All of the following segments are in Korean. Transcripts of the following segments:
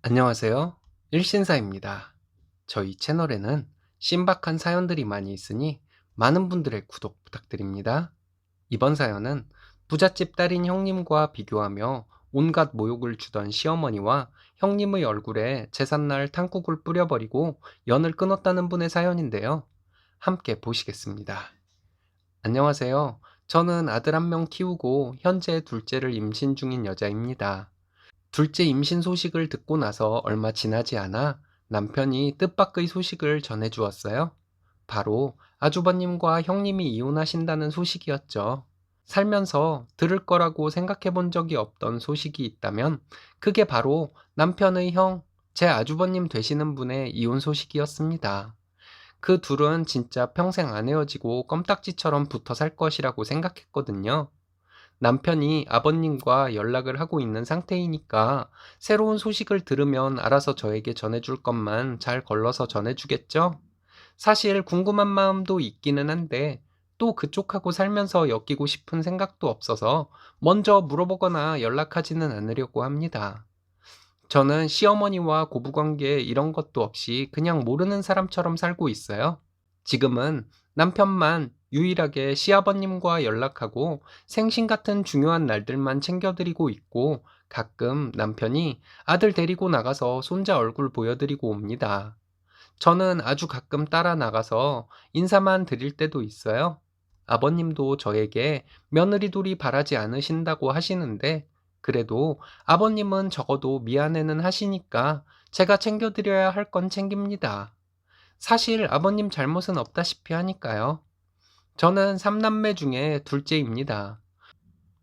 안녕하세요. 일신사입니다. 저희 채널에는 신박한 사연들이 많이 있으니 많은 분들의 구독 부탁드립니다. 이번 사연은 부잣집 딸인 형님과 비교하며 온갖 모욕을 주던 시어머니와 형님의 얼굴에 제삿날 탕국을 뿌려버리고 연을 끊었다는 분의 사연인데요. 함께 보시겠습니다. 안녕하세요. 저는 아들 한 명 키우고 현재 둘째를 임신 중인 여자입니다. 둘째 임신 소식을 듣고 나서 얼마 지나지 않아 남편이 뜻밖의 소식을 전해주었어요. 바로 아주버님과 형님이 이혼하신다는 소식이었죠. 살면서 들을 거라고 생각해 본 적이 없던 소식이 있다면 그게 바로 남편의 형, 제 아주버님 되시는 분의 이혼 소식이었습니다. 그 둘은 진짜 평생 안 헤어지고 껌딱지처럼 붙어 살 것이라고 생각했거든요. 남편이 아버님과 연락을 하고 있는 상태이니까 새로운 소식을 들으면 알아서 저에게 전해줄 것만 잘 걸러서 전해주겠죠? 사실 궁금한 마음도 있기는 한데 또 그쪽하고 살면서 엮이고 싶은 생각도 없어서 먼저 물어보거나 연락하지는 않으려고 합니다. 저는 시어머니와 고부관계 이런 것도 없이 그냥 모르는 사람처럼 살고 있어요. 지금은 남편만 유일하게 시아버님과 연락하고 생신 같은 중요한 날들만 챙겨드리고 있고 가끔 남편이 아들 데리고 나가서 손자 얼굴 보여드리고 옵니다. 저는 아주 가끔 따라 나가서 인사만 드릴 때도 있어요. 아버님도 저에게 며느리돌이 바라지 않으신다고 하시는데 그래도 아버님은 적어도 미안해는 하시니까 제가 챙겨드려야 할 건 챙깁니다. 사실 아버님 잘못은 없다시피 하니까요. 저는 삼남매 중에 둘째입니다.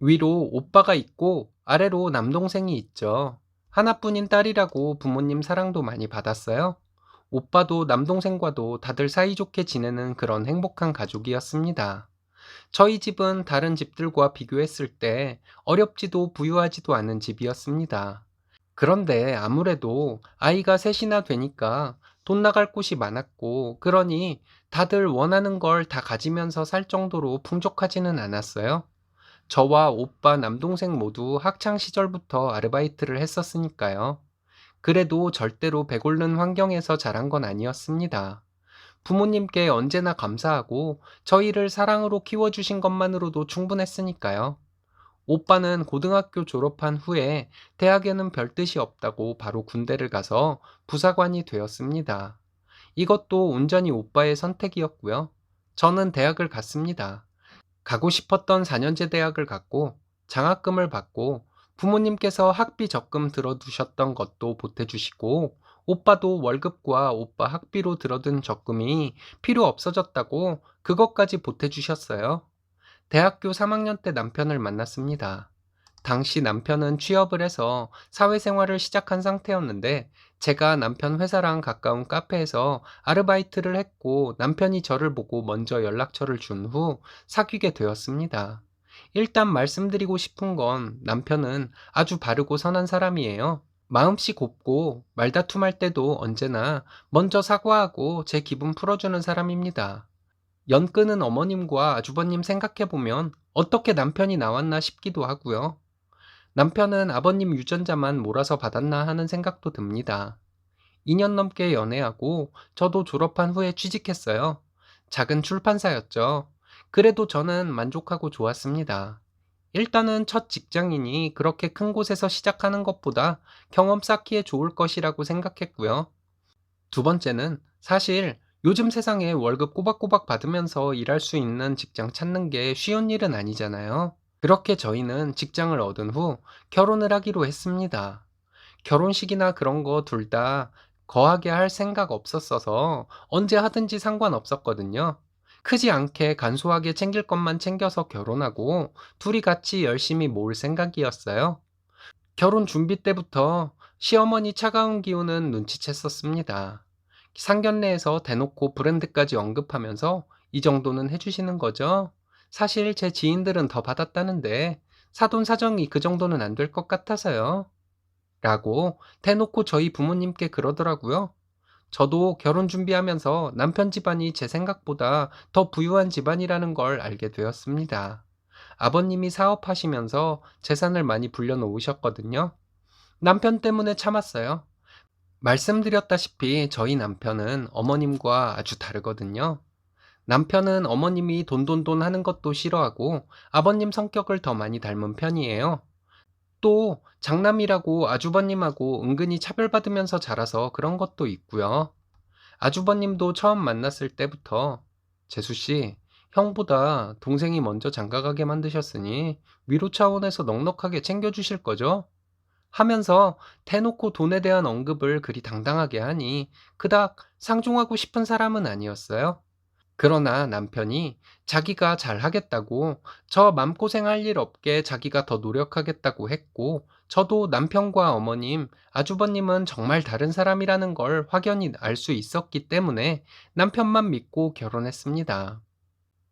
위로 오빠가 있고 아래로 남동생이 있죠. 하나뿐인 딸이라고 부모님 사랑도 많이 받았어요. 오빠도 남동생과도 다들 사이좋게 지내는 그런 행복한 가족이었습니다. 저희 집은 다른 집들과 비교했을 때 어렵지도 부유하지도 않은 집이었습니다. 그런데 아무래도 아이가 셋이나 되니까 돈 나갈 곳이 많았고, 그러니 다들 원하는 걸 다 가지면서 살 정도로 풍족하지는 않았어요. 저와 오빠, 남동생 모두 학창 시절부터 아르바이트를 했었으니까요. 그래도 절대로 배고른 환경에서 자란 건 아니었습니다. 부모님께 언제나 감사하고 저희를 사랑으로 키워주신 것만으로도 충분했으니까요. 오빠는 고등학교 졸업한 후에 대학에는 별 뜻이 없다고 바로 군대를 가서 부사관이 되었습니다. 이것도 온전히 오빠의 선택이었고요. 저는 대학을 갔습니다. 가고 싶었던 4년제 대학을 갔고 장학금을 받고 부모님께서 학비 적금 들어두셨던 것도 보태주시고 오빠도 월급과 오빠 학비로 들어둔 적금이 필요 없어졌다고 그것까지 보태주셨어요. 대학교 3학년 때 남편을 만났습니다. 당시 남편은 취업을 해서 사회생활을 시작한 상태였는데 제가 남편 회사랑 가까운 카페에서 아르바이트를 했고 남편이 저를 보고 먼저 연락처를 준 후 사귀게 되었습니다. 일단 말씀드리고 싶은 건 남편은 아주 바르고 선한 사람이에요. 마음씨 곱고 말다툼할 때도 언제나 먼저 사과하고 제 기분 풀어주는 사람입니다. 연 끄는 어머님과 아주버님 생각해보면 어떻게 남편이 나왔나 싶기도 하고요. 남편은 아버님 유전자만 몰아서 받았나 하는 생각도 듭니다. 2년 넘게 연애하고 저도 졸업한 후에 취직했어요. 작은 출판사였죠. 그래도 저는 만족하고 좋았습니다. 일단은 첫 직장이니 그렇게 큰 곳에서 시작하는 것보다 경험 쌓기에 좋을 것이라고 생각했고요. 두 번째는 사실 요즘 세상에 월급 꼬박꼬박 받으면서 일할 수 있는 직장 찾는 게 쉬운 일은 아니잖아요. 그렇게 저희는 직장을 얻은 후 결혼을 하기로 했습니다. 결혼식이나 그런 거 둘 다 거하게 할 생각 없었어서 언제 하든지 상관없었거든요. 크지 않게 간소하게 챙길 것만 챙겨서 결혼하고 둘이 같이 열심히 모을 생각이었어요. 결혼 준비 때부터 시어머니 차가운 기운은 눈치챘었습니다. 상견례에서 대놓고 브랜드까지 언급하면서 이 정도는 해주시는 거죠? 사실 제 지인들은 더 받았다는데 사돈 사정이 그 정도는 안 될 것 같아서요. 라고 대놓고 저희 부모님께 그러더라고요. 저도 결혼 준비하면서 남편 집안이 제 생각보다 더 부유한 집안이라는 걸 알게 되었습니다. 아버님이 사업하시면서 재산을 많이 불려놓으셨거든요. 남편 때문에 참았어요. 말씀드렸다시피 저희 남편은 어머님과 아주 다르거든요. 남편은 어머님이 돈돈돈 하는 것도 싫어하고 아버님 성격을 더 많이 닮은 편이에요. 또 장남이라고 아주버님하고 은근히 차별받으면서 자라서 그런 것도 있고요. 아주버님도 처음 만났을 때부터 재수 씨, 형보다 동생이 먼저 장가가게 만드셨으니 위로 차원에서 넉넉하게 챙겨주실 거죠? 하면서 대놓고 돈에 대한 언급을 그리 당당하게 하니 그닥 상종하고 싶은 사람은 아니었어요. 그러나 남편이 자기가 잘하겠다고 저 맘고생할 일 없게 자기가 더 노력하겠다고 했고 저도 남편과 어머님, 아주버님은 정말 다른 사람이라는 걸 확연히 알 수 있었기 때문에 남편만 믿고 결혼했습니다.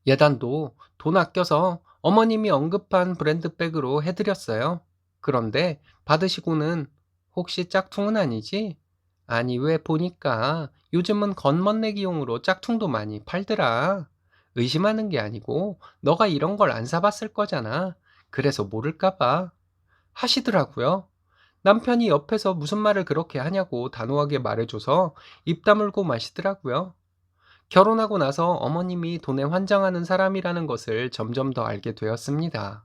예단도 돈 아껴서 어머님이 언급한 브랜드백으로 해드렸어요. 그런데 받으시고는 혹시 짝퉁은 아니지? 아니, 왜 보니까 요즘은 겉멋내기용으로 짝퉁도 많이 팔더라. 의심하는 게 아니고 너가 이런 걸 안 사봤을 거잖아. 그래서 모를까봐 하시더라고요. 남편이 옆에서 무슨 말을 그렇게 하냐고 단호하게 말해줘서 입 다물고 마시더라고요. 결혼하고 나서 어머님이 돈에 환장하는 사람이라는 것을 점점 더 알게 되었습니다.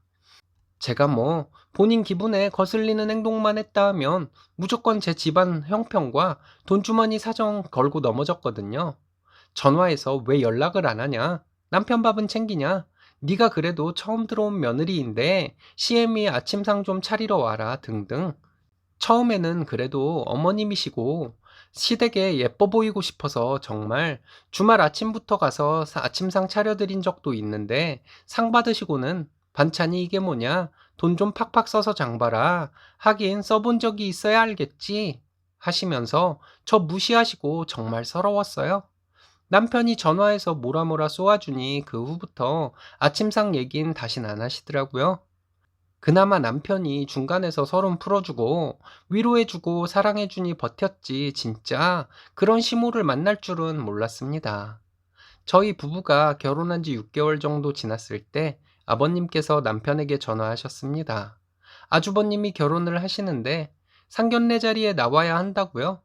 제가 뭐 본인 기분에 거슬리는 행동만 했다 하면 무조건 제 집안 형편과 돈주머니 사정 걸고 넘어졌거든요. 전화해서 왜 연락을 안 하냐? 남편 밥은 챙기냐? 네가 그래도 처음 들어온 며느리인데 CM이 아침상 좀 차리러 와라 등등. 처음에는 그래도 어머님이시고 시댁에 예뻐 보이고 싶어서 정말 주말 아침부터 가서 아침상 차려드린 적도 있는데 상 받으시고는 반찬이 이게 뭐냐? 돈 좀 팍팍 써서 장 봐라. 하긴 써본 적이 있어야 알겠지. 하시면서 저 무시하시고 정말 서러웠어요. 남편이 전화해서 뭐라 쏘아주니 그 후부터 아침상 얘긴 다신 안 하시더라고요. 그나마 남편이 중간에서 서름 풀어주고 위로해주고 사랑해주니 버텼지 진짜 그런 시모를 만날 줄은 몰랐습니다. 저희 부부가 결혼한 지 6개월 정도 지났을 때 아버님께서 남편에게 전화하셨습니다. 아주버님이 결혼을 하시는데 상견례 자리에 나와야 한다고요?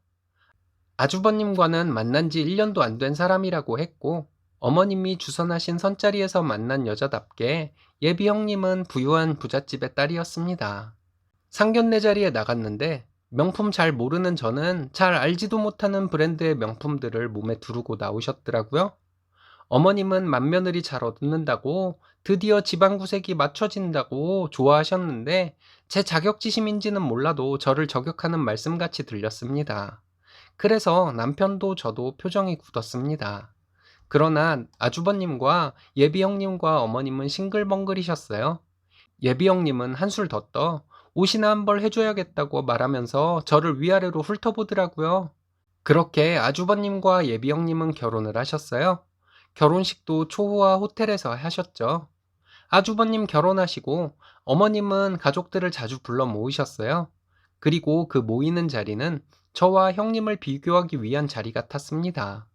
아주버님과는 만난 지 1년도 안 된 사람이라고 했고 어머님이 주선하신 선자리에서 만난 여자답게 예비 형님은 부유한 부잣집의 딸이었습니다. 상견례 자리에 나갔는데 명품 잘 모르는 저는 잘 알지도 못하는 브랜드의 명품들을 몸에 두르고 나오셨더라고요. 어머님은 맏며느리 잘 얻는다고 드디어 집안 구색이 맞춰진다고 좋아하셨는데 제 자격지심인지는 몰라도 저를 저격하는 말씀같이 들렸습니다. 그래서 남편도 저도 표정이 굳었습니다. 그러나 아주버님과 예비 형님과 어머님은 싱글벙글이셨어요. 예비 형님은 한술 더 떠 옷이나 한 벌 해줘야겠다고 말하면서 저를 위아래로 훑어보더라고요. 그렇게 아주버님과 예비 형님은 결혼을 하셨어요. 결혼식도 초호화 호텔에서 하셨죠. 아주버님 결혼하시고 어머님은 가족들을 자주 불러 모으셨어요. 그리고 그 모이는 자리는 저와 형님을 비교하기 위한 자리 같았습니다.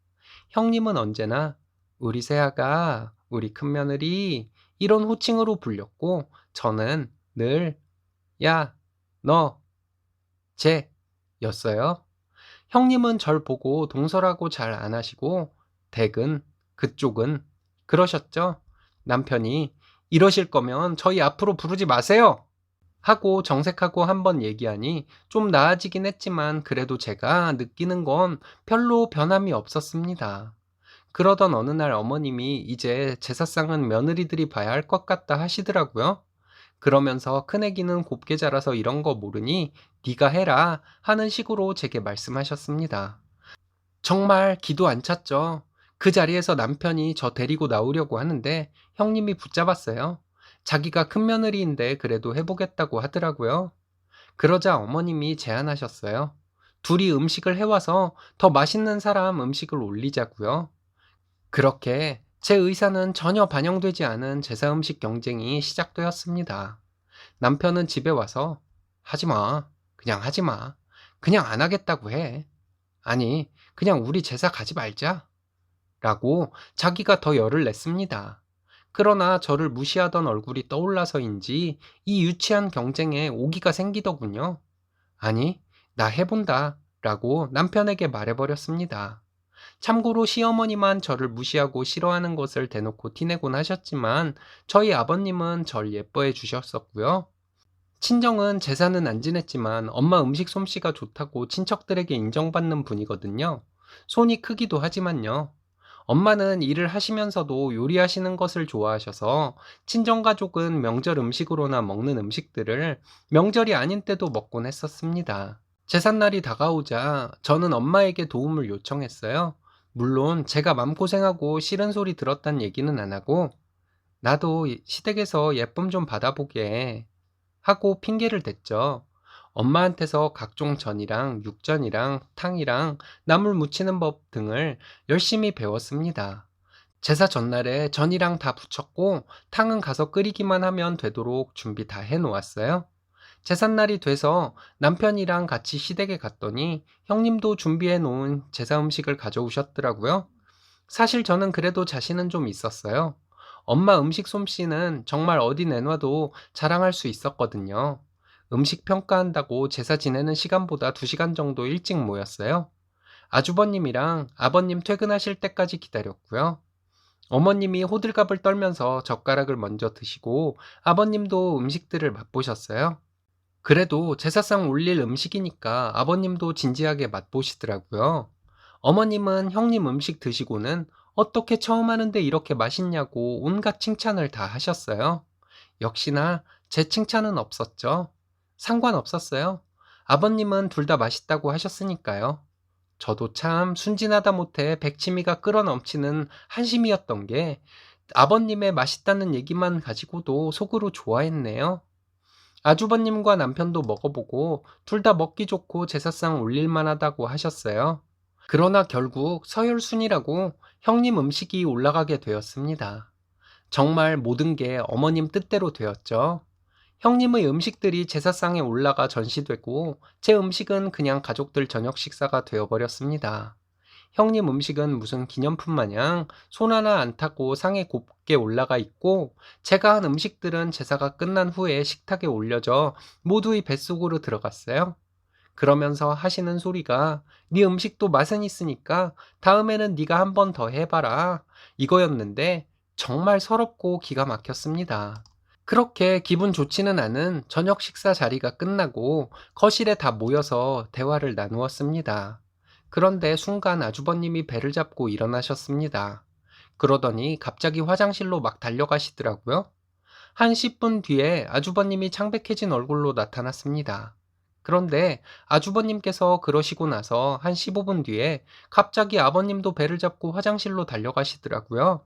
형님은 언제나 우리 새아가, 우리 큰며느리 이런 호칭으로 불렸고 저는 늘 야, 너, 쟤 였어요. 형님은 절 보고 동설하고 잘 안 하시고 댁은 그쪽은 그러셨죠. 남편이 이러실 거면 저희 앞으로 부르지 마세요. 하고 정색하고 한번 얘기하니 좀 나아지긴 했지만 그래도 제가 느끼는 건 별로 변함이 없었습니다. 그러던 어느 날 어머님이 이제 제사상은 며느리들이 봐야 할 것 같다 하시더라고요. 그러면서 큰애기는 곱게 자라서 이런 거 모르니 네가 해라 하는 식으로 제게 말씀하셨습니다. 정말 기도 안 찼죠. 그 자리에서 남편이 저 데리고 나오려고 하는데 형님이 붙잡았어요. 자기가 큰 며느리인데 그래도 해보겠다고 하더라고요. 그러자 어머님이 제안하셨어요. 둘이 음식을 해와서 더 맛있는 사람 음식을 올리자고요. 그렇게 제 의사는 전혀 반영되지 않은 제사 음식 경쟁이 시작되었습니다. 남편은 집에 와서 하지 마. 그냥 하지 마. 그냥 안 하겠다고 해. 아니, 그냥 우리 제사 가지 말자. 라고 자기가 더 열을 냈습니다. 그러나 저를 무시하던 얼굴이 떠올라서인지 이 유치한 경쟁에 오기가 생기더군요. 아니, 나 해본다. 라고 남편에게 말해버렸습니다. 참고로 시어머니만 저를 무시하고 싫어하는 것을 대놓고 티내곤 하셨지만 저희 아버님은 절 예뻐해 주셨었고요. 친정은 제사는 안 지냈지만 엄마 음식 솜씨가 좋다고 친척들에게 인정받는 분이거든요. 손이 크기도 하지만요. 엄마는 일을 하시면서도 요리하시는 것을 좋아하셔서 친정가족은 명절 음식으로나 먹는 음식들을 명절이 아닌 때도 먹곤 했었습니다. 제삿날이 다가오자 저는 엄마에게 도움을 요청했어요. 물론 제가 맘고생하고 싫은 소리 들었단 얘기는 안 하고 나도 시댁에서 예쁨 좀 받아보게 하고 핑계를 댔죠. 엄마한테서 각종 전이랑 육전이랑 탕이랑 나물 무치는 법 등을 열심히 배웠습니다. 제사 전날에 전이랑 다 부쳤고 탕은 가서 끓이기만 하면 되도록 준비 다 해놓았어요. 제삿날이 돼서 남편이랑 같이 시댁에 갔더니 형님도 준비해 놓은 제사 음식을 가져오셨더라고요. 사실 저는 그래도 자신은 좀 있었어요. 엄마 음식 솜씨는 정말 어디 내놔도 자랑할 수 있었거든요. 음식 평가한다고 제사 지내는 시간보다 2시간 정도 일찍 모였어요. 아주버님이랑 아버님 퇴근하실 때까지 기다렸고요. 어머님이 호들갑을 떨면서 젓가락을 먼저 드시고 아버님도 음식들을 맛보셨어요. 그래도 제사상 올릴 음식이니까 아버님도 진지하게 맛보시더라고요. 어머님은 형님 음식 드시고는 어떻게 처음 하는데 이렇게 맛있냐고 온갖 칭찬을 다 하셨어요. 역시나 제 칭찬은 없었죠. 상관없었어요. 아버님은 둘 다 맛있다고 하셨으니까요. 저도 참 순진하다 못해 백치미가 끌어넘치는 한심이었던 게 아버님의 맛있다는 얘기만 가지고도 속으로 좋아했네요. 아주버님과 남편도 먹어보고 둘 다 먹기 좋고 제사상 올릴만하다고 하셨어요. 그러나 결국 서열순위라고 형님 음식이 올라가게 되었습니다. 정말 모든 게 어머님 뜻대로 되었죠. 형님의 음식들이 제사상에 올라가 전시되고 제 음식은 그냥 가족들 저녁 식사가 되어버렸습니다. 형님 음식은 무슨 기념품 마냥 손 하나 안 타고 상에 곱게 올라가 있고 제가 한 음식들은 제사가 끝난 후에 식탁에 올려져 모두의 뱃속으로 들어갔어요. 그러면서 하시는 소리가 네 음식도 맛은 있으니까 다음에는 네가 한 번 더 해봐라 이거였는데 정말 서럽고 기가 막혔습니다. 그렇게 기분 좋지는 않은 저녁 식사 자리가 끝나고 거실에 다 모여서 대화를 나누었습니다. 그런데 순간 아주버님이 배를 잡고 일어나셨습니다. 그러더니 갑자기 화장실로 막 달려가시더라고요. 한 10분 뒤에 아주버님이 창백해진 얼굴로 나타났습니다. 그런데 아주버님께서 그러시고 나서 한 15분 뒤에 갑자기 아버님도 배를 잡고 화장실로 달려가시더라고요.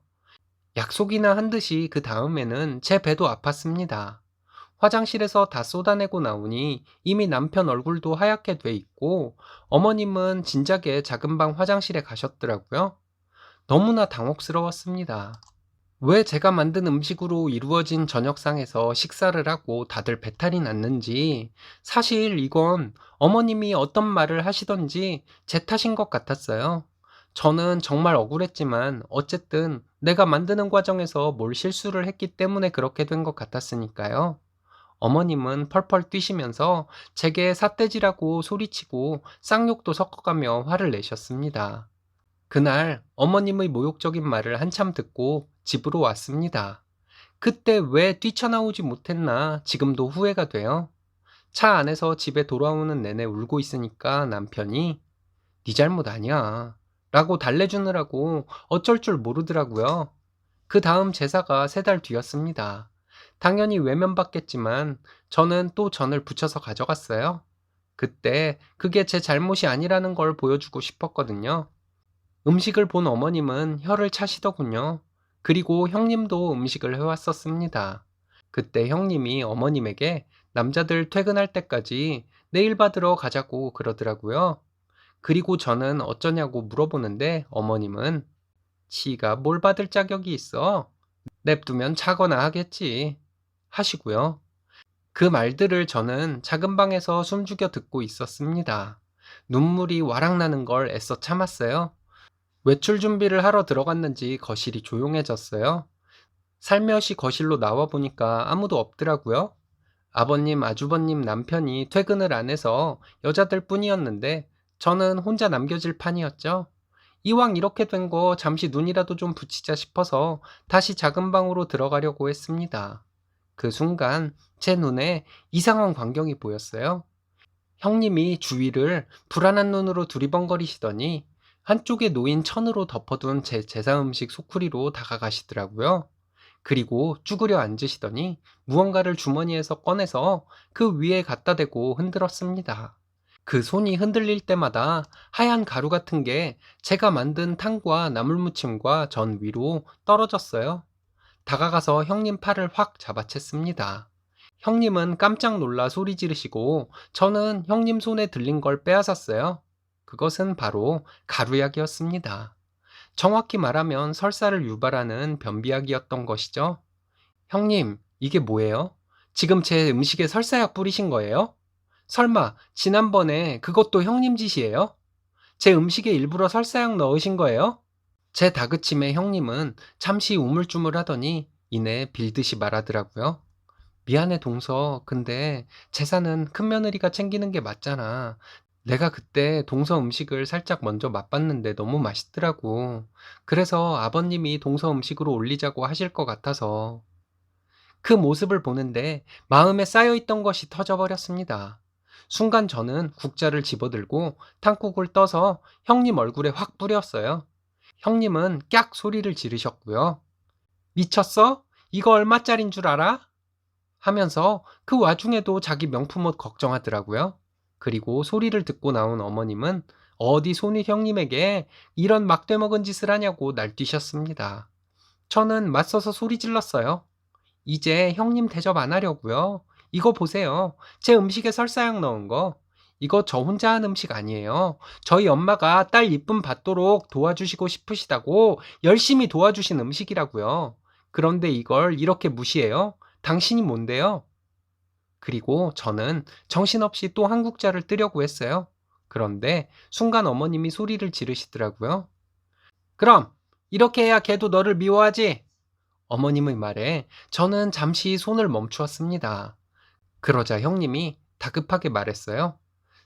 약속이나 한 듯이 그 다음에는 제 배도 아팠습니다. 화장실에서 다 쏟아내고 나오니 이미 남편 얼굴도 하얗게 돼 있고 어머님은 진작에 작은 방 화장실에 가셨더라고요. 너무나 당혹스러웠습니다. 왜 제가 만든 음식으로 이루어진 저녁상에서 식사를 하고 다들 배탈이 났는지 사실 이건 어머님이 어떤 말을 하시던지 제 탓인 것 같았어요. 저는 정말 억울했지만 어쨌든 내가 만드는 과정에서 뭘 실수를 했기 때문에 그렇게 된 것 같았으니까요. 어머님은 펄펄 뛰시면서 제게 삿대질하고 소리치고 쌍욕도 섞어가며 화를 내셨습니다. 그날 어머님의 모욕적인 말을 한참 듣고 집으로 왔습니다. 그때 왜 뛰쳐나오지 못했나 지금도 후회가 돼요. 차 안에서 집에 돌아오는 내내 울고 있으니까 남편이 네 잘못 아니야 라고 달래주느라고 어쩔 줄 모르더라고요. 그 다음 제사가 3달 뒤였습니다. 당연히 외면받겠지만 저는 또 전을 부쳐서 가져갔어요. 그때 그게 제 잘못이 아니라는 걸 보여주고 싶었거든요. 음식을 본 어머님은 혀를 차시더군요. 그리고 형님도 음식을 해왔었습니다. 그때 형님이 어머님에게 남자들 퇴근할 때까지 내일 받으러 가자고 그러더라고요. 그리고 저는 어쩌냐고 물어보는데 어머님은 지가 뭘 받을 자격이 있어? 냅두면 자거나 하겠지. 하시고요. 그 말들을 저는 작은 방에서 숨죽여 듣고 있었습니다. 눈물이 와락 나는 걸 애써 참았어요. 외출 준비를 하러 들어갔는지 거실이 조용해졌어요. 살며시 거실로 나와 보니까 아무도 없더라고요. 아버님, 아주버님 남편이 퇴근을 안 해서 여자들 뿐이었는데 저는 혼자 남겨질 판이었죠. 이왕 이렇게 된 거 잠시 눈이라도 좀 붙이자 싶어서 다시 작은 방으로 들어가려고 했습니다. 그 순간 제 눈에 이상한 광경이 보였어요. 형님이 주위를 불안한 눈으로 두리번거리시더니 한쪽에 놓인 천으로 덮어둔 제 제사 음식 소쿠리로 다가가시더라고요. 그리고 쭈그려 앉으시더니 무언가를 주머니에서 꺼내서 그 위에 갖다 대고 흔들었습니다. 그 손이 흔들릴 때마다 하얀 가루 같은 게 제가 만든 탕과 나물무침과 전 위로 떨어졌어요. 다가가서 형님 팔을 확 잡아챘습니다. 형님은 깜짝 놀라 소리 지르시고 저는 형님 손에 들린 걸 빼앗았어요. 그것은 바로 가루약이었습니다. 정확히 말하면 설사를 유발하는 변비약이었던 것이죠. 형님, 이게 뭐예요? 지금 제 음식에 설사약 뿌리신 거예요? 설마 지난번에 그것도 형님 짓이에요? 제 음식에 일부러 설사약 넣으신 거예요? 제 다그침에 형님은 잠시 우물쭈물하더니 이내 빌듯이 말하더라고요. 미안해 동서. 근데 제사는 큰며느리가 챙기는 게 맞잖아. 내가 그때 동서 음식을 살짝 먼저 맛봤는데 너무 맛있더라고. 그래서 아버님이 동서 음식으로 올리자고 하실 것 같아서. 그 모습을 보는데 마음에 쌓여있던 것이 터져버렸습니다. 순간 저는 국자를 집어들고 탕국을 떠서 형님 얼굴에 확 뿌렸어요. 형님은 깍 소리를 지르셨고요. 미쳤어? 이거 얼마짜린 줄 알아? 하면서 그 와중에도 자기 명품옷 걱정하더라고요. 그리고 소리를 듣고 나온 어머님은 어디 손이 형님에게 이런 막대먹은 짓을 하냐고 날뛰셨습니다. 저는 맞서서 소리 질렀어요. 이제 형님 대접 안 하려고요. 이거 보세요. 제 음식에 설사약 넣은 거. 이거 저 혼자 한 음식 아니에요. 저희 엄마가 딸 이쁨 받도록 도와주시고 싶으시다고 열심히 도와주신 음식이라고요. 그런데 이걸 이렇게 무시해요? 당신이 뭔데요? 그리고 저는 정신없이 또 한 국자를 뜨려고 했어요. 그런데 순간 어머님이 소리를 지르시더라고요. 그럼 이렇게 해야 걔도 너를 미워하지? 어머님의 말에 저는 잠시 손을 멈추었습니다. 그러자 형님이 다급하게 말했어요.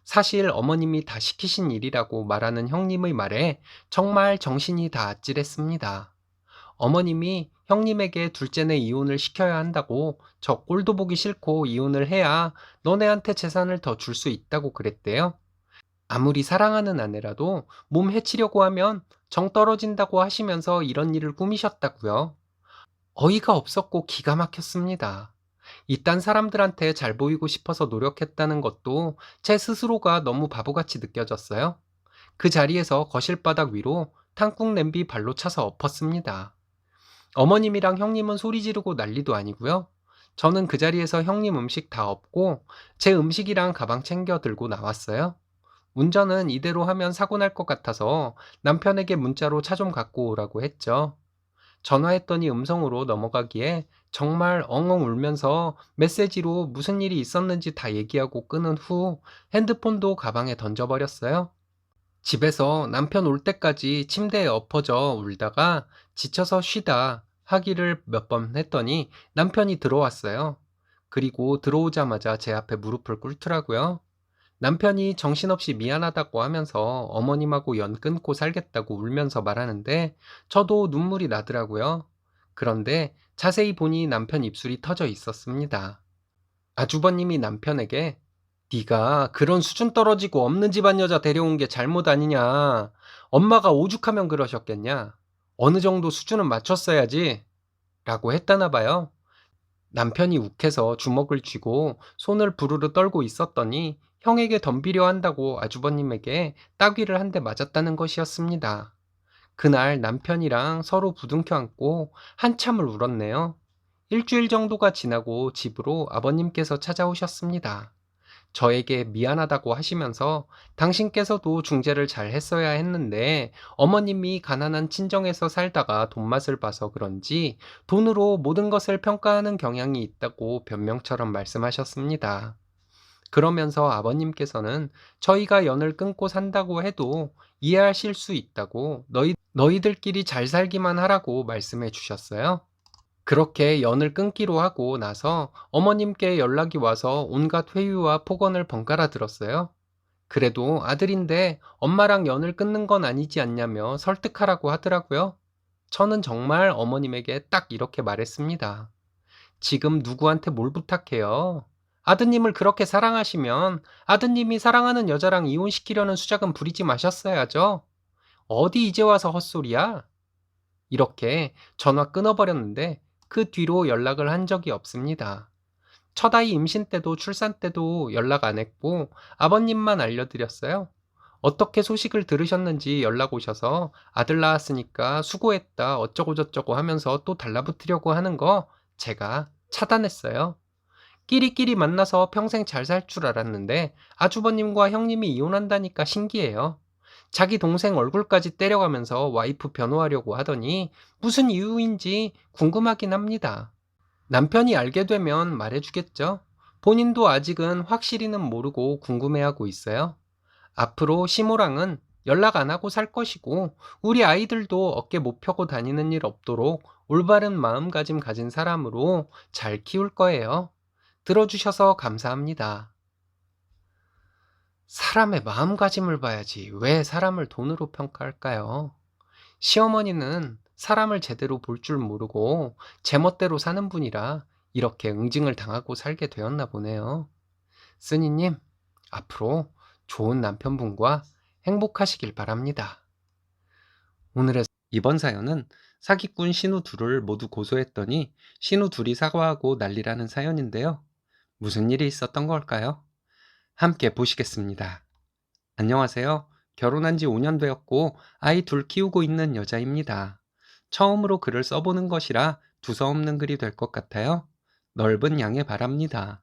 사실 어머님이 다 시키신 일이라고 말하는 형님의 말에 정말 정신이 다 아찔했습니다. 어머님이 형님에게 둘째네 이혼을 시켜야 한다고 저 꼴도 보기 싫고 이혼을 해야 너네한테 재산을 더 줄 수 있다고 그랬대요. 아무리 사랑하는 아내라도 몸 해치려고 하면 정 떨어진다고 하시면서 이런 일을 꾸미셨다고요. 어이가 없었고 기가 막혔습니다. 이딴 사람들한테 잘 보이고 싶어서 노력했다는 것도 제 스스로가 너무 바보같이 느껴졌어요. 그 자리에서 거실바닥 위로 탕국 냄비 발로 차서 엎었습니다. 어머님이랑 형님은 소리 지르고 난리도 아니고요. 저는 그 자리에서 형님 음식 다 엎고 제 음식이랑 가방 챙겨 들고 나왔어요. 운전은 이대로 하면 사고 날 것 같아서 남편에게 문자로 차 좀 갖고 오라고 했죠. 전화했더니 음성으로 넘어가기에 정말 엉엉 울면서 메시지로 무슨 일이 있었는지 다 얘기하고 끊은 후 핸드폰도 가방에 던져버렸어요. 집에서 남편 올 때까지 침대에 엎어져 울다가 지쳐서 쉬다 하기를 몇 번 했더니 남편이 들어왔어요. 그리고 들어오자마자 제 앞에 무릎을 꿇더라고요. 남편이 정신없이 미안하다고 하면서 어머님하고 연 끊고 살겠다고 울면서 말하는데 저도 눈물이 나더라고요. 그런데 자세히 보니 남편 입술이 터져 있었습니다. 아주버님이 남편에게 네가 그런 수준 떨어지고 없는 집안 여자 데려온 게 잘못 아니냐. 엄마가 오죽하면 그러셨겠냐. 어느 정도 수준은 맞췄어야지. 라고 했다나 봐요. 남편이 욱해서 주먹을 쥐고 손을 부르르 떨고 있었더니 형에게 덤비려 한다고 아주버님에게 따귀를 한 대 맞았다는 것이었습니다. 그날 남편이랑 서로 부둥켜 안고 한참을 울었네요. 일주일 정도가 지나고 집으로 아버님께서 찾아오셨습니다. 저에게 미안하다고 하시면서 당신께서도 중재를 잘 했어야 했는데 어머님이 가난한 친정에서 살다가 돈맛을 봐서 그런지 돈으로 모든 것을 평가하는 경향이 있다고 변명처럼 말씀하셨습니다. 그러면서 아버님께서는 저희가 연을 끊고 산다고 해도 이해하실 수 있다고 너희들끼리 잘 살기만 하라고 말씀해 주셨어요. 그렇게 연을 끊기로 하고 나서 어머님께 연락이 와서 온갖 회유와 폭언을 번갈아 들었어요. 그래도 아들인데 엄마랑 연을 끊는 건 아니지 않냐며 설득하라고 하더라고요. 저는 정말 어머님에게 딱 이렇게 말했습니다. 지금 누구한테 뭘 부탁해요? 아드님을 그렇게 사랑하시면 아드님이 사랑하는 여자랑 이혼시키려는 수작은 부리지 마셨어야죠. 어디 이제 와서 헛소리야? 이렇게 전화 끊어버렸는데 그 뒤로 연락을 한 적이 없습니다. 첫 아이 임신 때도 출산 때도 연락 안 했고 아버님만 알려드렸어요. 어떻게 소식을 들으셨는지 연락 오셔서 아들 낳았으니까 수고했다 어쩌고저쩌고 하면서 또 달라붙으려고 하는 거 제가 차단했어요. 끼리끼리 만나서 평생 잘 살 줄 알았는데 아주버님과 형님이 이혼한다니까 신기해요. 자기 동생 얼굴까지 때려가면서 와이프 변호하려고 하더니 무슨 이유인지 궁금하긴 합니다. 남편이 알게 되면 말해주겠죠. 본인도 아직은 확실히는 모르고 궁금해하고 있어요. 앞으로 시모랑은 연락 안 하고 살 것이고 우리 아이들도 어깨 못 펴고 다니는 일 없도록 올바른 마음가짐 가진 사람으로 잘 키울 거예요. 들어주셔서 감사합니다. 사람의 마음가짐을 봐야지 왜 사람을 돈으로 평가할까요? 시어머니는 사람을 제대로 볼 줄 모르고 제멋대로 사는 분이라 이렇게 응징을 당하고 살게 되었나 보네요. 쓰니님, 앞으로 좋은 남편분과 행복하시길 바랍니다. 오늘의 이번 사연은 사기꾼 신우 둘을 모두 고소했더니 신우 둘이 사과하고 난리라는 사연인데요. 무슨 일이 있었던 걸까요? 함께 보시겠습니다. 안녕하세요. 결혼한 지 5년 되었고 아이 둘 키우고 있는 여자입니다. 처음으로 글을 써보는 것이라 두서없는 글이 될 것 같아요. 넓은 양해 바랍니다.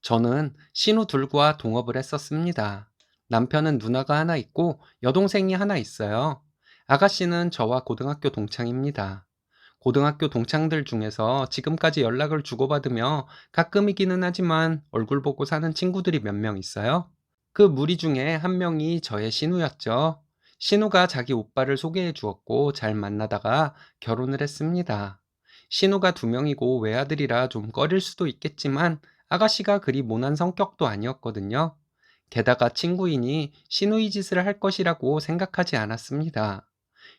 저는 신우 둘과 동업을 했었습니다. 남편은 누나가 하나 있고 여동생이 하나 있어요. 아가씨는 저와 고등학교 동창입니다. 고등학교 동창들 중에서 지금까지 연락을 주고받으며 가끔이기는 하지만 얼굴 보고 사는 친구들이 몇 명 있어요. 그 무리 중에 한 명이 저의 신우였죠. 신우가 자기 오빠를 소개해 주었고 잘 만나다가 결혼을 했습니다. 신우가 두 명이고 외아들이라 좀 꺼릴 수도 있겠지만 아가씨가 그리 모난 성격도 아니었거든요. 게다가 친구이니 신우이 짓을 할 것이라고 생각하지 않았습니다.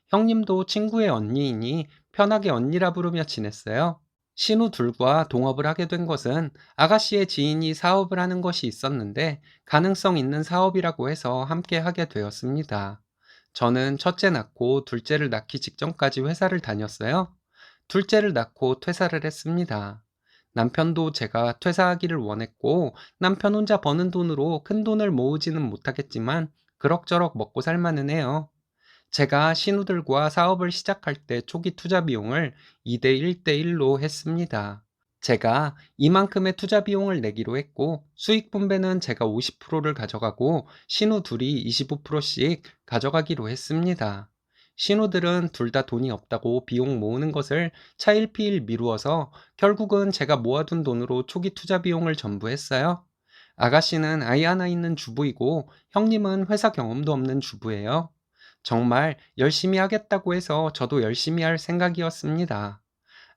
형님도 친구의 언니이니 편하게 언니라 부르며 지냈어요. 신우 둘과 동업을 하게 된 것은 아가씨의 지인이 사업을 하는 것이 있었는데 가능성 있는 사업이라고 해서 함께 하게 되었습니다. 저는 첫째 낳고 둘째를 낳기 직전까지 회사를 다녔어요. 둘째를 낳고 퇴사를 했습니다. 남편도 제가 퇴사하기를 원했고 남편 혼자 버는 돈으로 큰 돈을 모으지는 못하겠지만 그럭저럭 먹고 살만은 해요. 제가 신우들과 사업을 시작할 때 초기 투자 비용을 2대 1대 1로 했습니다. 제가 이만큼의 투자 비용을 내기로 했고 수익 분배는 제가 50%를 가져가고 신우 둘이 25%씩 가져가기로 했습니다. 신우들은 둘 다 돈이 없다고 비용 모으는 것을 차일피일 미루어서 결국은 제가 모아둔 돈으로 초기 투자 비용을 전부 했어요. 아가씨는 아이 하나 있는 주부이고 형님은 회사 경험도 없는 주부예요. 정말 열심히 하겠다고 해서 저도 열심히 할 생각이었습니다.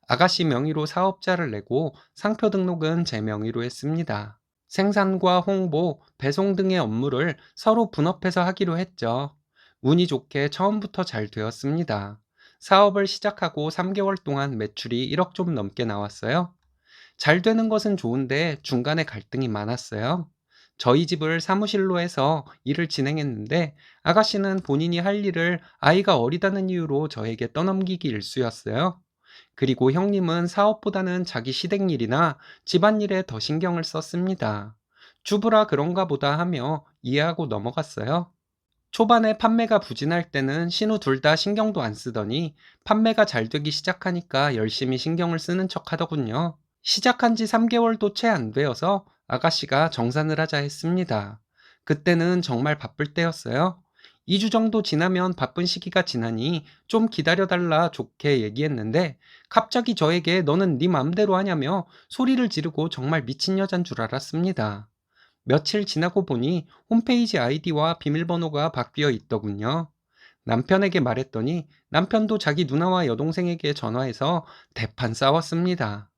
아가씨 명의로 사업자를 내고 상표 등록은 제 명의로 했습니다. 생산과 홍보, 배송 등의 업무를 서로 분업해서 하기로 했죠. 운이 좋게 처음부터 잘 되었습니다. 사업을 시작하고 3개월 동안 매출이 1억 좀 넘게 나왔어요. 잘 되는 것은 좋은데 중간에 갈등이 많았어요. 저희 집을 사무실로 해서 일을 진행했는데 아가씨는 본인이 할 일을 아이가 어리다는 이유로 저에게 떠넘기기 일쑤였어요. 그리고 형님은 사업보다는 자기 시댁일이나 집안일에 더 신경을 썼습니다. 주부라 그런가 보다 하며 이해하고 넘어갔어요. 초반에 판매가 부진할 때는 신우 둘 다 신경도 안 쓰더니 판매가 잘 되기 시작하니까 열심히 신경을 쓰는 척 하더군요. 시작한 지 3개월도 채 안 되어서 아가씨가 정산을 하자 했습니다. 그때는 정말 바쁠 때였어요. 2주 정도 지나면 바쁜 시기가 지나니 좀 기다려달라 좋게 얘기했는데 갑자기 저에게 너는 네 맘대로 하냐며 소리를 지르고 정말 미친 여잔 줄 알았습니다. 며칠 지나고 보니 홈페이지 아이디와 비밀번호가 바뀌어 있더군요. 남편에게 말했더니 남편도 자기 누나와 여동생에게 전화해서 대판 싸웠습니다.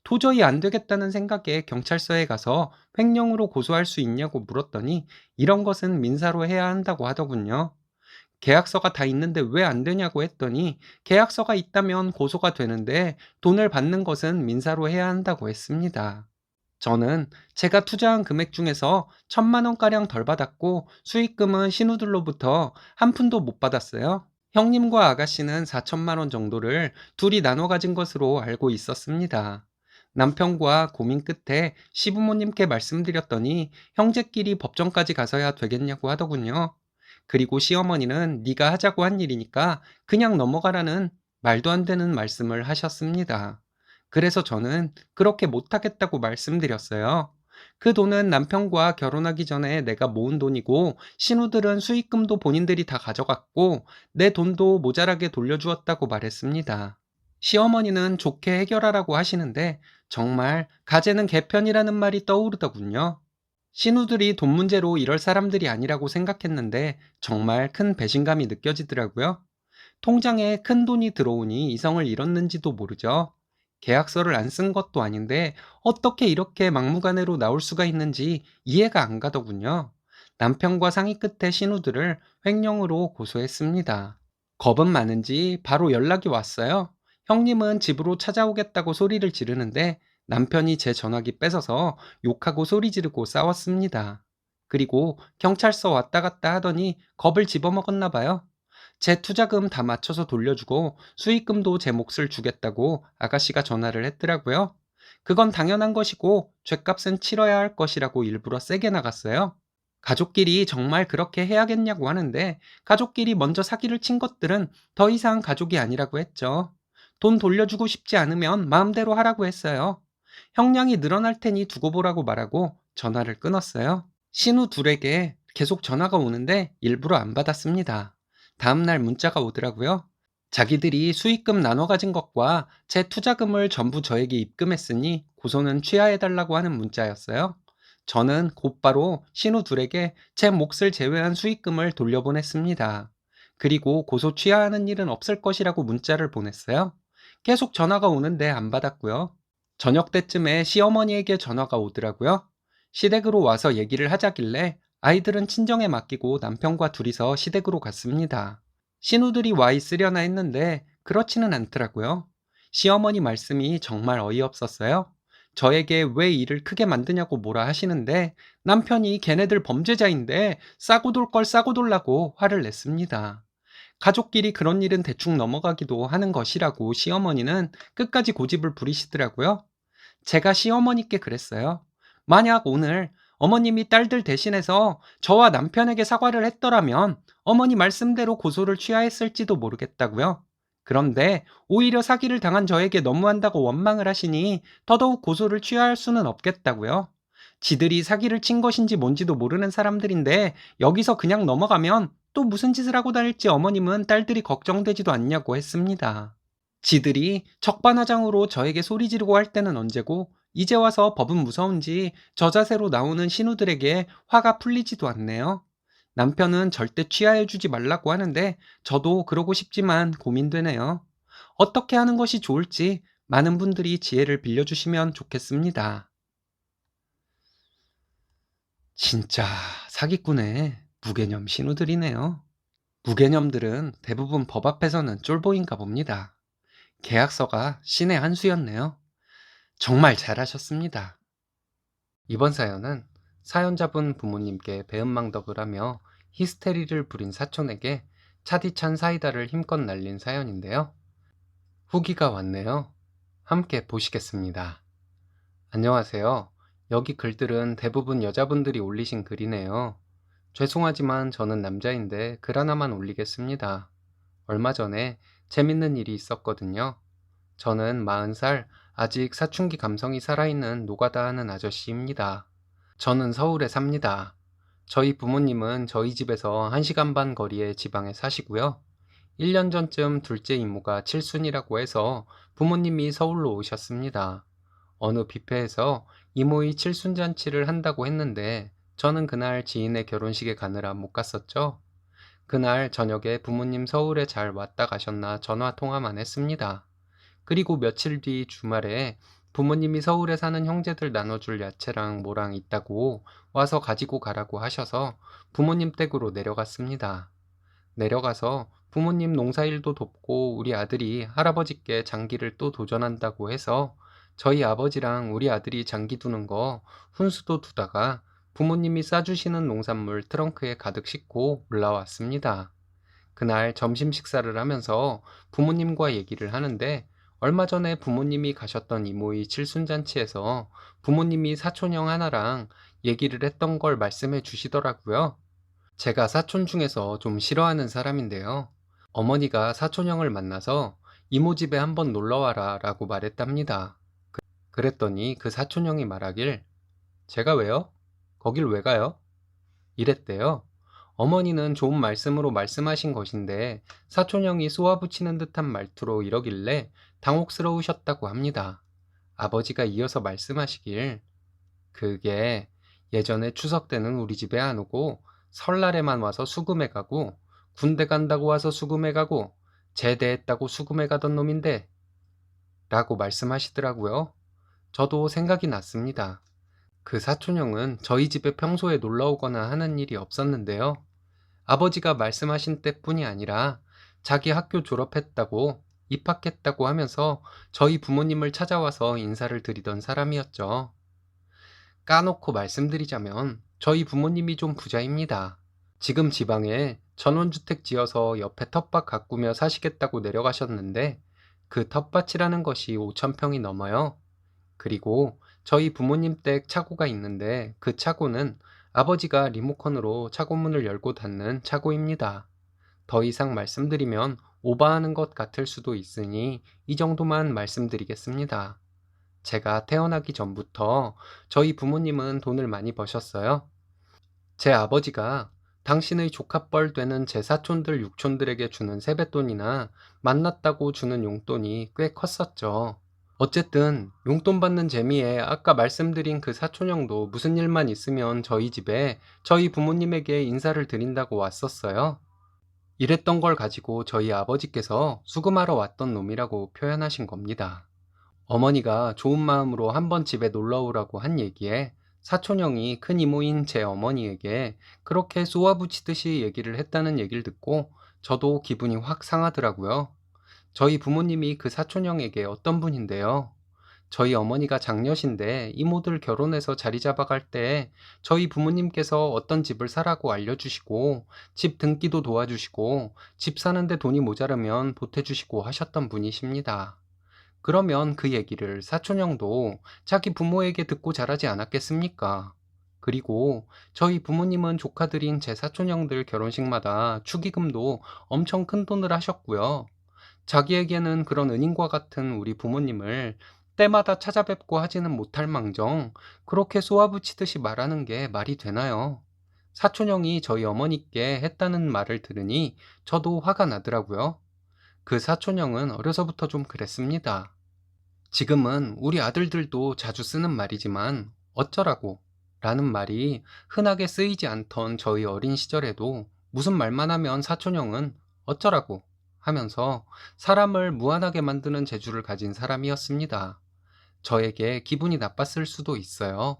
도저히 안 되겠다는 생각에 경찰서에 가서 횡령으로 고소할 수 있냐고 물었더니 이런 것은 민사로 해야 한다고 하더군요. 계약서가 다 있는데 왜 안 되냐고 했더니 계약서가 있다면 고소가 되는데 돈을 받는 것은 민사로 해야 한다고 했습니다. 저는 제가 투자한 금액 중에서 1,000만 원가량 덜 받았고 수익금은 신우들로부터 한 푼도 못 받았어요. 형님과 아가씨는 4천만 원 정도를 둘이 나눠 가진 것으로 알고 있었습니다. 남편과 고민 끝에 시부모님께 말씀드렸더니 형제끼리 법정까지 가서야 되겠냐고 하더군요. 그리고 시어머니는 네가 하자고 한 일이니까 그냥 넘어가라는 말도 안 되는 말씀을 하셨습니다. 그래서 저는 그렇게 못하겠다고 말씀드렸어요. 그 돈은 남편과 결혼하기 전에 내가 모은 돈이고 신우들은 수익금도 본인들이 다 가져갔고 내 돈도 모자라게 돌려주었다고 말했습니다. 시어머니는 좋게 해결하라고 하시는데 정말 가재는 개편이라는 말이 떠오르더군요. 신우들이 돈 문제로 이럴 사람들이 아니라고 생각했는데 정말 큰 배신감이 느껴지더라고요. 통장에 큰 돈이 들어오니 이성을 잃었는지도 모르죠. 계약서를 안 쓴 것도 아닌데 어떻게 이렇게 막무가내로 나올 수가 있는지 이해가 안 가더군요. 남편과 상의 끝에 신우들을 횡령으로 고소했습니다. 겁은 많은지 바로 연락이 왔어요. 형님은 집으로 찾아오겠다고 소리를 지르는데 남편이 제 전화기 뺏어서 욕하고 소리 지르고 싸웠습니다. 그리고 경찰서 왔다 갔다 하더니 겁을 집어먹었나 봐요. 제 투자금 다 맞춰서 돌려주고 수익금도 제 몫을 주겠다고 아가씨가 전화를 했더라고요. 그건 당연한 것이고 죗값은 치러야 할 것이라고 일부러 세게 나갔어요. 가족끼리 정말 그렇게 해야겠냐고 하는데 가족끼리 먼저 사기를 친 것들은 더 이상 가족이 아니라고 했죠. 돈 돌려주고 싶지 않으면 마음대로 하라고 했어요. 형량이 늘어날 테니 두고 보라고 말하고 전화를 끊었어요. 신우 둘에게 계속 전화가 오는데 일부러 안 받았습니다. 다음날 문자가 오더라고요. 자기들이 수익금 나눠 가진 것과 제 투자금을 전부 저에게 입금했으니 고소는 취하해달라고 하는 문자였어요. 저는 곧바로 신우 둘에게 제 몫을 제외한 수익금을 돌려보냈습니다. 그리고 고소 취하하는 일은 없을 것이라고 문자를 보냈어요. 계속 전화가 오는데 안 받았고요. 저녁 때쯤에 시어머니에게 전화가 오더라고요. 시댁으로 와서 얘기를 하자길래 아이들은 친정에 맡기고 남편과 둘이서 시댁으로 갔습니다. 신우들이 와 있으려나 했는데 그렇지는 않더라고요. 시어머니 말씀이 정말 어이없었어요. 저에게 왜 일을 크게 만드냐고 뭐라 하시는데 남편이 걔네들 범죄자인데 싸고 돌 걸 싸고 돌라고 화를 냈습니다. 가족끼리 그런 일은 대충 넘어가기도 하는 것이라고 시어머니는 끝까지 고집을 부리시더라고요. 제가 시어머니께 그랬어요. 만약 오늘 어머님이 딸들 대신해서 저와 남편에게 사과를 했더라면 어머니 말씀대로 고소를 취하했을지도 모르겠다고요. 그런데 오히려 사기를 당한 저에게 너무한다고 원망을 하시니 더더욱 고소를 취하할 수는 없겠다고요. 지들이 사기를 친 것인지 뭔지도 모르는 사람들인데 여기서 그냥 넘어가면 또 무슨 짓을 하고 다닐지 어머님은 딸들이 걱정되지도 않냐고 했습니다. 지들이 적반하장으로 저에게 소리 지르고 할 때는 언제고 이제 와서 법은 무서운지 저자세로 나오는 신우들에게 화가 풀리지도 않네요. 남편은 절대 취하해주지 말라고 하는데 저도 그러고 싶지만 고민되네요. 어떻게 하는 것이 좋을지 많은 분들이 지혜를 빌려주시면 좋겠습니다. 진짜 사기꾼의 무개념 신우들이네요. 무개념들은 대부분 법 앞에서는 쫄보인가 봅니다. 계약서가 신의 한 수였네요. 정말 잘하셨습니다. 이번 사연은 사연자분 부모님께 배은망덕을 하며 히스테리를 부린 사촌에게 차디찬 사이다를 힘껏 날린 사연인데요. 후기가 왔네요. 함께 보시겠습니다. 안녕하세요. 여기 글들은 대부분 여자분들이 올리신 글이네요. 죄송하지만 저는 남자인데 글 하나만 올리겠습니다. 얼마 전에 재밌는 일이 있었거든요. 저는 40살, 아직 사춘기 감성이 살아있는 노가다 하는 아저씨입니다. 저는 서울에 삽니다. 저희 부모님은 저희 집에서 1시간 반 거리의 지방에 사시고요. 1년 전쯤 둘째 이모가 칠순이라고 해서 부모님이 서울로 오셨습니다. 어느 뷔페에서 이모의 칠순잔치를 한다고 했는데 저는 그날 지인의 결혼식에 가느라 못 갔었죠. 그날 저녁에 부모님 서울에 잘 왔다 가셨나 전화 통화만 했습니다. 그리고 며칠 뒤 주말에 부모님이 서울에 사는 형제들 나눠줄 야채랑 뭐랑 있다고 와서 가지고 가라고 하셔서 부모님 댁으로 내려갔습니다. 내려가서 부모님 농사일도 돕고 우리 아들이 할아버지께 장기를 또 도전한다고 해서 저희 아버지랑 우리 아들이 장기 두는 거 훈수도 두다가 부모님이 싸주시는 농산물 트렁크에 가득 싣고 올라왔습니다. 그날 점심 식사를 하면서 부모님과 얘기를 하는데 얼마 전에 부모님이 가셨던 이모의 칠순잔치에서 부모님이 사촌형 하나랑 얘기를 했던 걸 말씀해 주시더라고요. 제가 사촌 중에서 좀 싫어하는 사람인데요. 어머니가 사촌형을 만나서 이모 집에 한번 놀러 와라 라고 말했답니다. 그랬더니 그 사촌형이 말하길, 제가 왜요? 거길 왜 가요? 이랬대요. 어머니는 좋은 말씀으로 말씀하신 것인데 사촌형이 쏘아붙이는 듯한 말투로 이러길래 당혹스러우셨다고 합니다. 아버지가 이어서 말씀하시길, 그게 예전에 추석 때는 우리 집에 안 오고 설날에만 와서 수금해 가고 군대 간다고 와서 수금해 가고 제대했다고 수금해 가던 놈인데 라고 말씀하시더라고요. 저도 생각이 났습니다. 그 사촌형은 저희 집에 평소에 놀러 오거나 하는 일이 없었는데요. 아버지가 말씀하신 때뿐이 아니라 자기 학교 졸업했다고 입학했다고 하면서 저희 부모님을 찾아와서 인사를 드리던 사람이었죠. 까놓고 말씀드리자면 저희 부모님이 좀 부자입니다. 지금 지방에 전원주택 지어서 옆에 텃밭 가꾸며 사시겠다고 내려가셨는데 그 텃밭이라는 것이 5천 평이 넘어요. 그리고 저희 부모님 댁 차고가 있는데 그 차고는 아버지가 리모컨으로 차고문을 열고 닫는 차고입니다. 더 이상 말씀드리면 오버하는 것 같을 수도 있으니 이 정도만 말씀드리겠습니다. 제가 태어나기 전부터 저희 부모님은 돈을 많이 버셨어요. 제 아버지가 당신의 조카뻘 되는 제 사촌들 육촌들에게 주는 세뱃돈이나 만났다고 주는 용돈이 꽤 컸었죠. 어쨌든 용돈 받는 재미에 아까 말씀드린 그 사촌형도 무슨 일만 있으면 저희 집에 저희 부모님에게 인사를 드린다고 왔었어요. 이랬던 걸 가지고 저희 아버지께서 수금하러 왔던 놈이라고 표현하신 겁니다. 어머니가 좋은 마음으로 한번 집에 놀러 오라고 한 얘기에 사촌형이 큰 이모인 제 어머니에게 그렇게 쏘아붙이듯이 얘기를 했다는 얘기를 듣고 저도 기분이 확 상하더라고요. 저희 부모님이 그 사촌형에게 어떤 분인데요. 저희 어머니가 장녀신데 이모들 결혼해서 자리 잡아갈 때 저희 부모님께서 어떤 집을 사라고 알려주시고 집 등기도 도와주시고 집 사는데 돈이 모자르면 보태주시고 하셨던 분이십니다. 그러면 그 얘기를 사촌형도 자기 부모에게 듣고 자라지 않았겠습니까? 그리고 저희 부모님은 조카들인 제 사촌형들 결혼식마다 축의금도 엄청 큰 돈을 하셨고요. 자기에게는 그런 은인과 같은 우리 부모님을 때마다 찾아뵙고 하지는 못할 망정 그렇게 쏘아붙이듯이 말하는 게 말이 되나요? 사촌형이 저희 어머니께 했다는 말을 들으니 저도 화가 나더라고요. 그 사촌형은 어려서부터 좀 그랬습니다. 지금은 우리 아들들도 자주 쓰는 말이지만 어쩌라고 라는 말이 흔하게 쓰이지 않던 저희 어린 시절에도 무슨 말만 하면 사촌형은 어쩌라고 하면서 사람을 무안하게 만드는 재주를 가진 사람이었습니다. 저에게 기분이 나빴을 수도 있어요.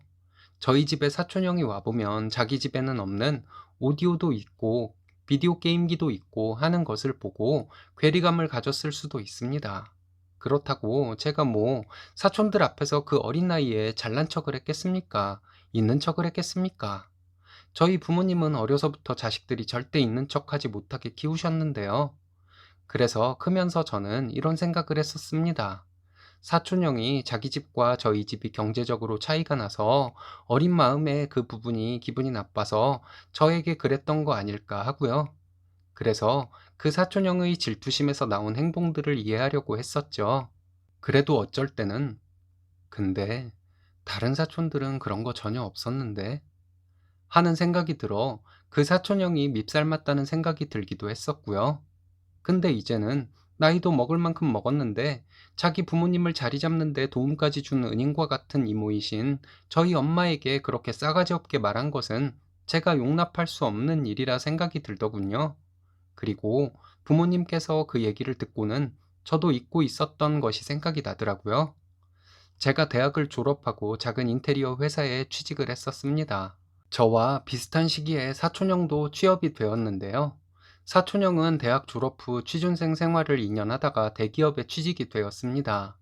저희 집에 사촌형이 와보면 자기 집에는 없는 오디오도 있고 비디오 게임기도 있고 하는 것을 보고 괴리감을 가졌을 수도 있습니다. 그렇다고 제가 뭐 사촌들 앞에서 그 어린 나이에 잘난 척을 했겠습니까? 있는 척을 했겠습니까? 저희 부모님은 어려서부터 자식들이 절대 있는 척하지 못하게 키우셨는데요. 그래서 크면서 저는 이런 생각을 했었습니다. 사촌형이 자기 집과 저희 집이 경제적으로 차이가 나서 어린 마음에 그 부분이 기분이 나빠서 저에게 그랬던 거 아닐까 하고요. 그래서 그 사촌형의 질투심에서 나온 행동들을 이해하려고 했었죠. 그래도 어쩔 때는 근데 다른 사촌들은 그런 거 전혀 없었는데 하는 생각이 들어 그 사촌형이 밉살 맞다는 생각이 들기도 했었고요. 근데 이제는 나이도 먹을 만큼 먹었는데 자기 부모님을 자리 잡는 데 도움까지 준 은인과 같은 이모이신 저희 엄마에게 그렇게 싸가지 없게 말한 것은 제가 용납할 수 없는 일이라 생각이 들더군요. 그리고 부모님께서 그 얘기를 듣고는 저도 잊고 있었던 것이 생각이 나더라고요. 제가 대학을 졸업하고 작은 인테리어 회사에 취직을 했었습니다. 저와 비슷한 시기에 사촌형도 취업이 되었는데요. 사촌형은 대학 졸업 후 취준생 생활을 2년 하다가 대기업에 취직이 되었습니다.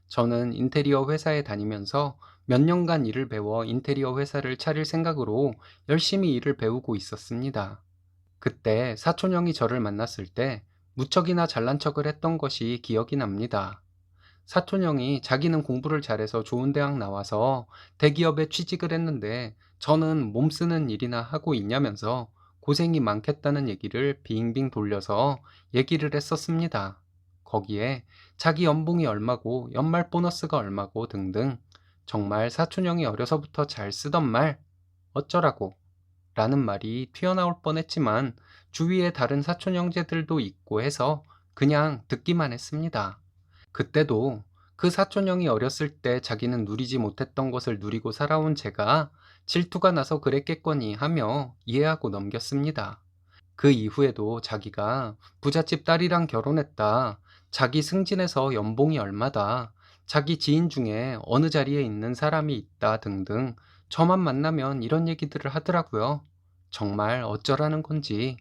저는 인테리어 회사에 다니면서 몇 년간 일을 배워 인테리어 회사를 차릴 생각으로 열심히 일을 배우고 있었습니다. 그때 사촌형이 저를 만났을 때 무척이나 잘난 척을 했던 것이 기억이 납니다. 사촌형이 자기는 공부를 잘해서 좋은 대학 나와서 대기업에 취직을 했는데 저는 몸 쓰는 일이나 하고 있냐면서 고생이 많겠다는 얘기를 빙빙 돌려서 얘기를 했었습니다. 거기에 자기 연봉이 얼마고 연말 보너스가 얼마고 등등 정말 사촌형이 어려서부터 잘 쓰던 말 어쩌라고 라는 말이 튀어나올 뻔했지만 주위에 다른 사촌 형제들도 있고 해서 그냥 듣기만 했습니다. 그때도 그 사촌형이 어렸을 때 자기는 누리지 못했던 것을 누리고 살아온 제가 질투가 나서 그랬겠거니 하며 이해하고 넘겼습니다. 그 이후에도 자기가 부잣집 딸이랑 결혼했다, 자기 승진해서 연봉이 얼마다, 자기 지인 중에 어느 자리에 있는 사람이 있다 등등 저만 만나면 이런 얘기들을 하더라고요. 정말 어쩌라는 건지.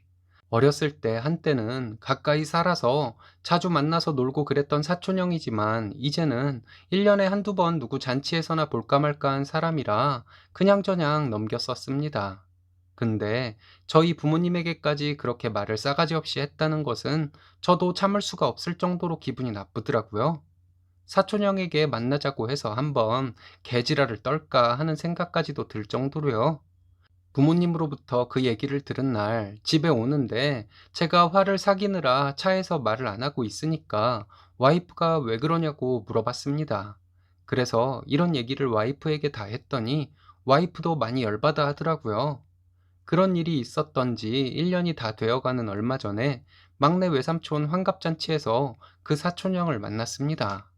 어렸을 때 한때는 가까이 살아서 자주 만나서 놀고 그랬던 사촌형이지만 이제는 1년에 한두 번 누구 잔치에서나 볼까 말까 한 사람이라 그냥저냥 넘겼었습니다. 근데 저희 부모님에게까지 그렇게 말을 싸가지 없이 했다는 것은 저도 참을 수가 없을 정도로 기분이 나쁘더라고요. 사촌형에게 만나자고 해서 한번 개지랄을 떨까 하는 생각까지도 들 정도로요. 부모님으로부터 그 얘기를 들은 날 집에 오는데 제가 화를 사귀느라 차에서 말을 안 하고 있으니까 와이프가 왜 그러냐고 물어봤습니다. 그래서 이런 얘기를 와이프에게 다 했더니 와이프도 많이 열받아 하더라고요. 그런 일이 있었던지 1년이 다 되어가는 얼마 전에 막내 외삼촌 환갑잔치에서 그 사촌형을 만났습니다.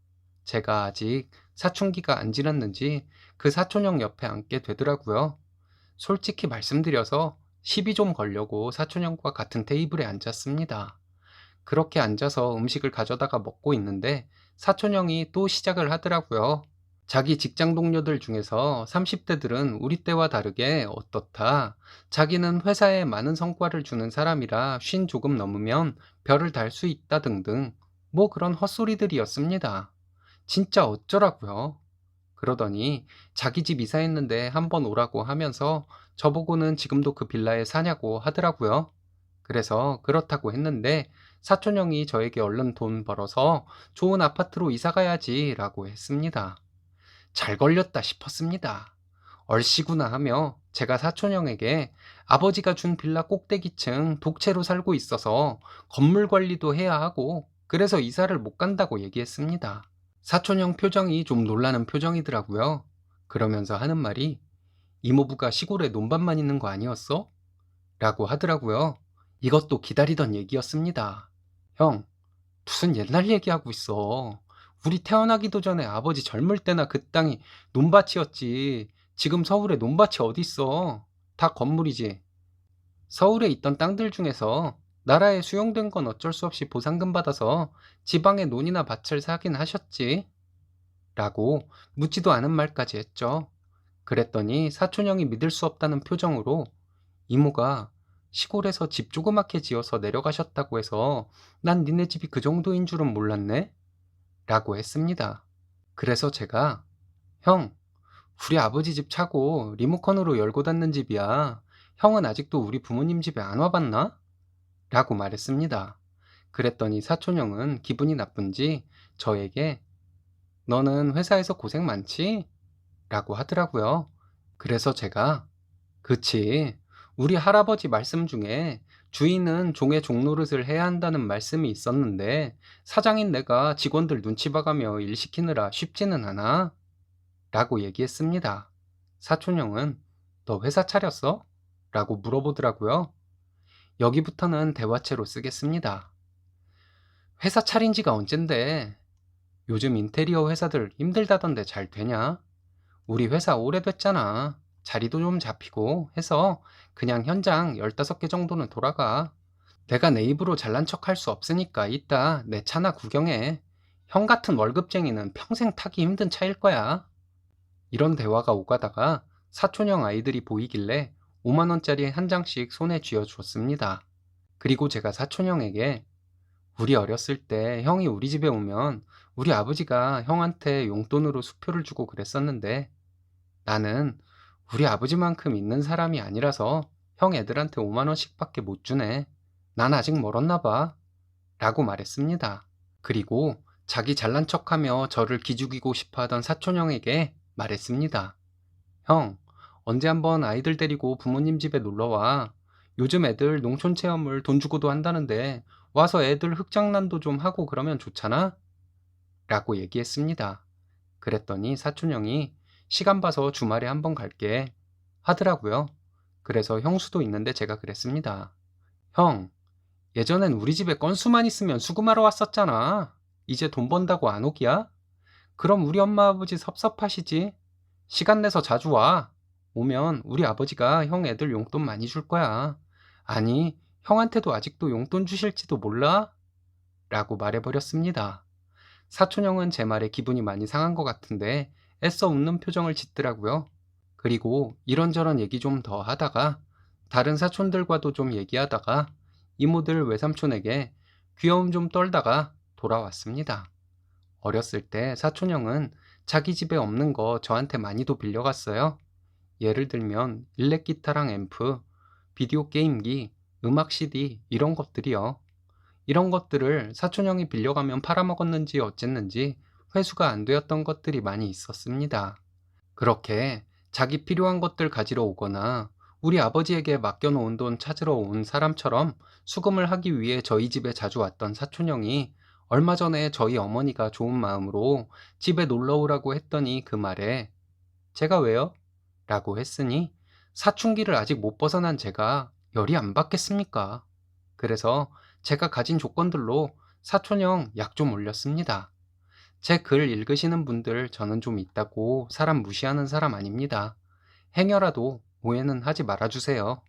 제가 아직 사춘기가 안 지났는지 그 사촌형 옆에 앉게 되더라고요. 솔직히 말씀드려서 시비 좀 걸려고 사촌형과 같은 테이블에 앉았습니다. 그렇게 앉아서 음식을 가져다가 먹고 있는데 사촌형이 또 시작을 하더라고요. 자기 직장 동료들 중에서 30대들은 우리 때와 다르게 어떻다. 자기는 회사에 많은 성과를 주는 사람이라 쉰 조금 넘으면 별을 달 수 있다 등등 뭐 그런 헛소리들이었습니다. 진짜 어쩌라고요. 그러더니 자기 집 이사했는데 한번 오라고 하면서 저보고는 지금도 그 빌라에 사냐고 하더라고요. 그래서 그렇다고 했는데 사촌형이 저에게 얼른 돈 벌어서 좋은 아파트로 이사 가야지 라고 했습니다. 잘 걸렸다 싶었습니다. 얼씨구나 하며 제가 사촌형에게 아버지가 준 빌라 꼭대기층 독채로 살고 있어서 건물 관리도 해야 하고 그래서 이사를 못 간다고 얘기했습니다. 사촌형 표정이 좀 놀라는 표정이더라고요. 그러면서 하는 말이 이모부가 시골에 논밭만 있는 거 아니었어? 라고 하더라고요. 이것도 기다리던 얘기였습니다. 형, 무슨 옛날 얘기하고 있어. 우리 태어나기도 전에 아버지 젊을 때나 그 땅이 논밭이었지. 지금 서울에 논밭이 어딨어. 다 건물이지. 서울에 있던 땅들 중에서 나라에 수용된 건 어쩔 수 없이 보상금 받아서 지방에 논이나 밭을 사긴 하셨지. 라고 묻지도 않은 말까지 했죠. 그랬더니 사촌형이 믿을 수 없다는 표정으로 이모가 시골에서 집 조그맣게 지어서 내려가셨다고 해서 난 니네 집이 그 정도인 줄은 몰랐네? 라고 했습니다. 그래서 제가 형, 우리 아버지 집 차고 리모컨으로 열고 닫는 집이야. 형은 아직도 우리 부모님 집에 안 와봤나? 라고 말했습니다. 그랬더니 사촌형은 기분이 나쁜지 저에게 너는 회사에서 고생 많지? 라고 하더라고요. 그래서 제가 그치. 우리 할아버지 말씀 중에 주인은 종의 종노릇을 해야 한다는 말씀이 있었는데 사장인 내가 직원들 눈치 봐가며 일 시키느라 쉽지는 않아. 라고 얘기했습니다. 사촌형은 너 회사 차렸어? 라고 물어보더라고요. 여기부터는 대화체로 쓰겠습니다. 회사 차린 지가 언젠데 요즘 인테리어 회사들 힘들다던데 잘 되냐? 우리 회사 오래됐잖아. 자리도 좀 잡히고 해서 그냥 현장 15개 정도는 돌아가. 내가 내 입으로 잘난 척 할 수 없으니까 이따 내 차나 구경해. 형 같은 월급쟁이는 평생 타기 힘든 차일 거야. 이런 대화가 오가다가 사촌형 아이들이 보이길래 5만 원짜리 한 장씩 손에 쥐어 줬습니다. 그리고 제가 사촌형에게 우리 어렸을 때 형이 우리 집에 오면 우리 아버지가 형한테 용돈으로 수표를 주고 그랬었는데 나는 우리 아버지만큼 있는 사람이 아니라서 형 애들한테 5만 원씩밖에 못 주네. 난 아직 멀었나 봐. 라고 말했습니다. 그리고 자기 잘난 척하며 저를 기죽이고 싶어 하던 사촌형에게 말했습니다. 형, 언제 한번 아이들 데리고 부모님 집에 놀러 와. 요즘 애들 농촌 체험을 돈 주고도 한다는데 와서 애들 흙장난도 좀 하고 그러면 좋잖아? 라고 얘기했습니다. 그랬더니 사촌형이 시간 봐서 주말에 한번 갈게 하더라고요. 그래서 형수도 있는데 제가 그랬습니다. 형, 예전엔 우리 집에 건수만 있으면 수금하러 왔었잖아. 이제 돈 번다고 안 오기야? 그럼 우리 엄마 아버지 섭섭하시지? 시간 내서 자주 와. 오면 우리 아버지가 형 애들 용돈 많이 줄 거야. 아니, 형한테도 아직도 용돈 주실지도 몰라? 라고 말해버렸습니다. 사촌형은 제 말에 기분이 많이 상한 것 같은데 애써 웃는 표정을 짓더라고요. 그리고 이런저런 얘기 좀 더 하다가 다른 사촌들과도 좀 얘기하다가 이모들 외삼촌에게 귀여움 좀 떨다가 돌아왔습니다. 어렸을 때 사촌형은 자기 집에 없는 거 저한테 많이도 빌려갔어요. 예를 들면 일렉 기타랑 앰프, 비디오 게임기, 음악 CD 이런 것들이요. 이런 것들을 사촌형이 빌려가면 팔아먹었는지 어쨌는지 회수가 안 되었던 것들이 많이 있었습니다. 그렇게 자기 필요한 것들 가지러 오거나 우리 아버지에게 맡겨놓은 돈 찾으러 온 사람처럼 수금을 하기 위해 저희 집에 자주 왔던 사촌형이 얼마 전에 저희 어머니가 좋은 마음으로 집에 놀러 오라고 했더니 그 말에 제가 왜요? 라고 했으니 사춘기를 아직 못 벗어난 제가 열이 안 받겠습니까? 그래서 제가 가진 조건들로 사촌형 약 좀 올렸습니다. 제 글 읽으시는 분들 저는 좀 있다고 사람 무시하는 사람 아닙니다. 행여라도 오해는 하지 말아주세요.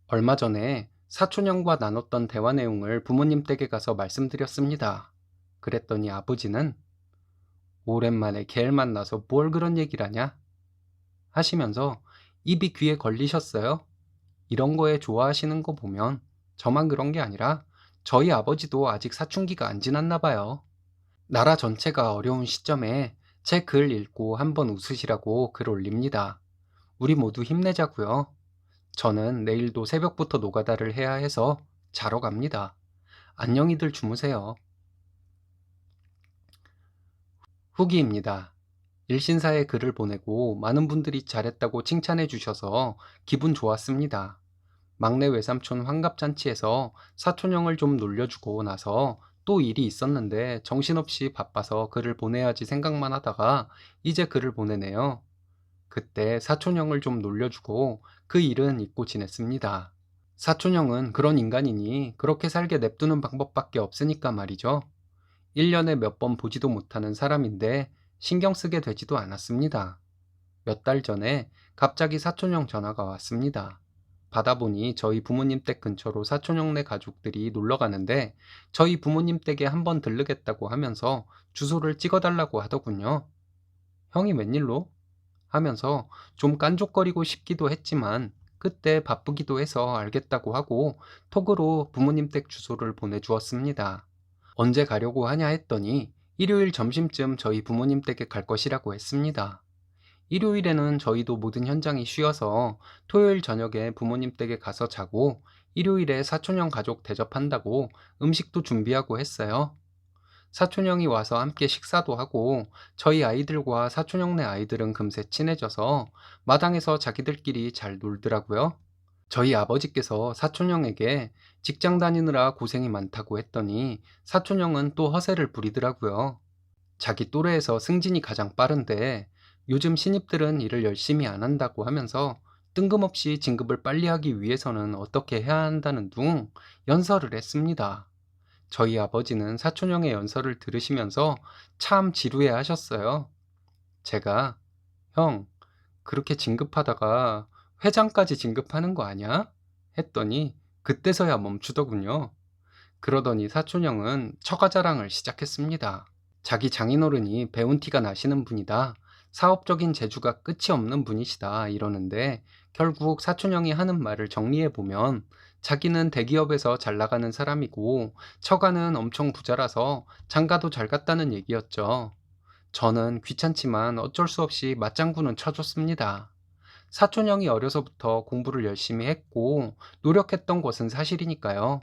얼마 전에 사촌형과 나눴던 대화 내용을 부모님 댁에 가서 말씀드렸습니다. 그랬더니 아버지는 오랜만에 걔를 만나서 뭘 그런 얘기를 하냐? 하시면서 입이 귀에 걸리셨어요. 이런 거에 좋아하시는 거 보면 저만 그런 게 아니라 저희 아버지도 아직 사춘기가 안 지났나 봐요. 나라 전체가 어려운 시점에 제 글 읽고 한번 웃으시라고 글 올립니다. 우리 모두 힘내자고요. 저는 내일도 새벽부터 노가다를 해야 해서 자러 갑니다. 안녕히들 주무세요. 후기입니다. 일신사에 글을 보내고 많은 분들이 잘했다고 칭찬해 주셔서 기분 좋았습니다. 막내 외삼촌 환갑잔치에서 사촌형을 좀 놀려주고 나서 또 일이 있었는데 정신없이 바빠서 글을 보내야지 생각만 하다가 이제 글을 보내네요. 그때 사촌형을 좀 놀려주고 그 일은 잊고 지냈습니다. 사촌형은 그런 인간이니 그렇게 살게 냅두는 방법밖에 없으니까 말이죠. 1년에 몇 번 보지도 못하는 사람인데 신경 쓰게 되지도 않았습니다. 몇 달 전에 갑자기 사촌형 전화가 왔습니다. 받아보니 저희 부모님 댁 근처로 사촌형네 가족들이 놀러 가는데 저희 부모님 댁에 한번 들르겠다고 하면서 주소를 찍어달라고 하더군요. 형이 웬일로? 하면서 좀 깐족거리고 싶기도 했지만 그때 바쁘기도 해서 알겠다고 하고 톡으로 부모님 댁 주소를 보내주었습니다. 언제 가려고 하냐 했더니 일요일 점심쯤 저희 부모님 댁에 갈 것이라고 했습니다. 일요일에는 저희도 모든 현장이 쉬어서 토요일 저녁에 부모님 댁에 가서 자고 일요일에 사촌형 가족 대접한다고 음식도 준비하고 했어요. 사촌형이 와서 함께 식사도 하고 저희 아이들과 사촌형네 아이들은 금세 친해져서 마당에서 자기들끼리 잘 놀더라고요. 저희 아버지께서 사촌형에게 직장 다니느라 고생이 많다고 했더니 사촌형은 또 허세를 부리더라고요. 자기 또래에서 승진이 가장 빠른데 요즘 신입들은 일을 열심히 안 한다고 하면서 뜬금없이 진급을 빨리 하기 위해서는 어떻게 해야 한다는 둥 연설을 했습니다. 저희 아버지는 사촌형의 연설을 들으시면서 참 지루해 하셨어요. 제가 형, 그렇게 진급하다가 회장까지 진급하는 거 아니야? 했더니 그때서야 멈추더군요. 그러더니 사촌형은 처가자랑을 시작했습니다. 자기 장인어른이 배운 티가 나시는 분이다. 사업적인 재주가 끝이 없는 분이시다. 이러는데 결국 사촌형이 하는 말을 정리해보면 자기는 대기업에서 잘 나가는 사람이고 처가는 엄청 부자라서 장가도 잘 갔다는 얘기였죠. 저는 귀찮지만 어쩔 수 없이 맞장구는 쳐줬습니다. 사촌형이 어려서부터 공부를 열심히 했고 노력했던 것은 사실이니까요.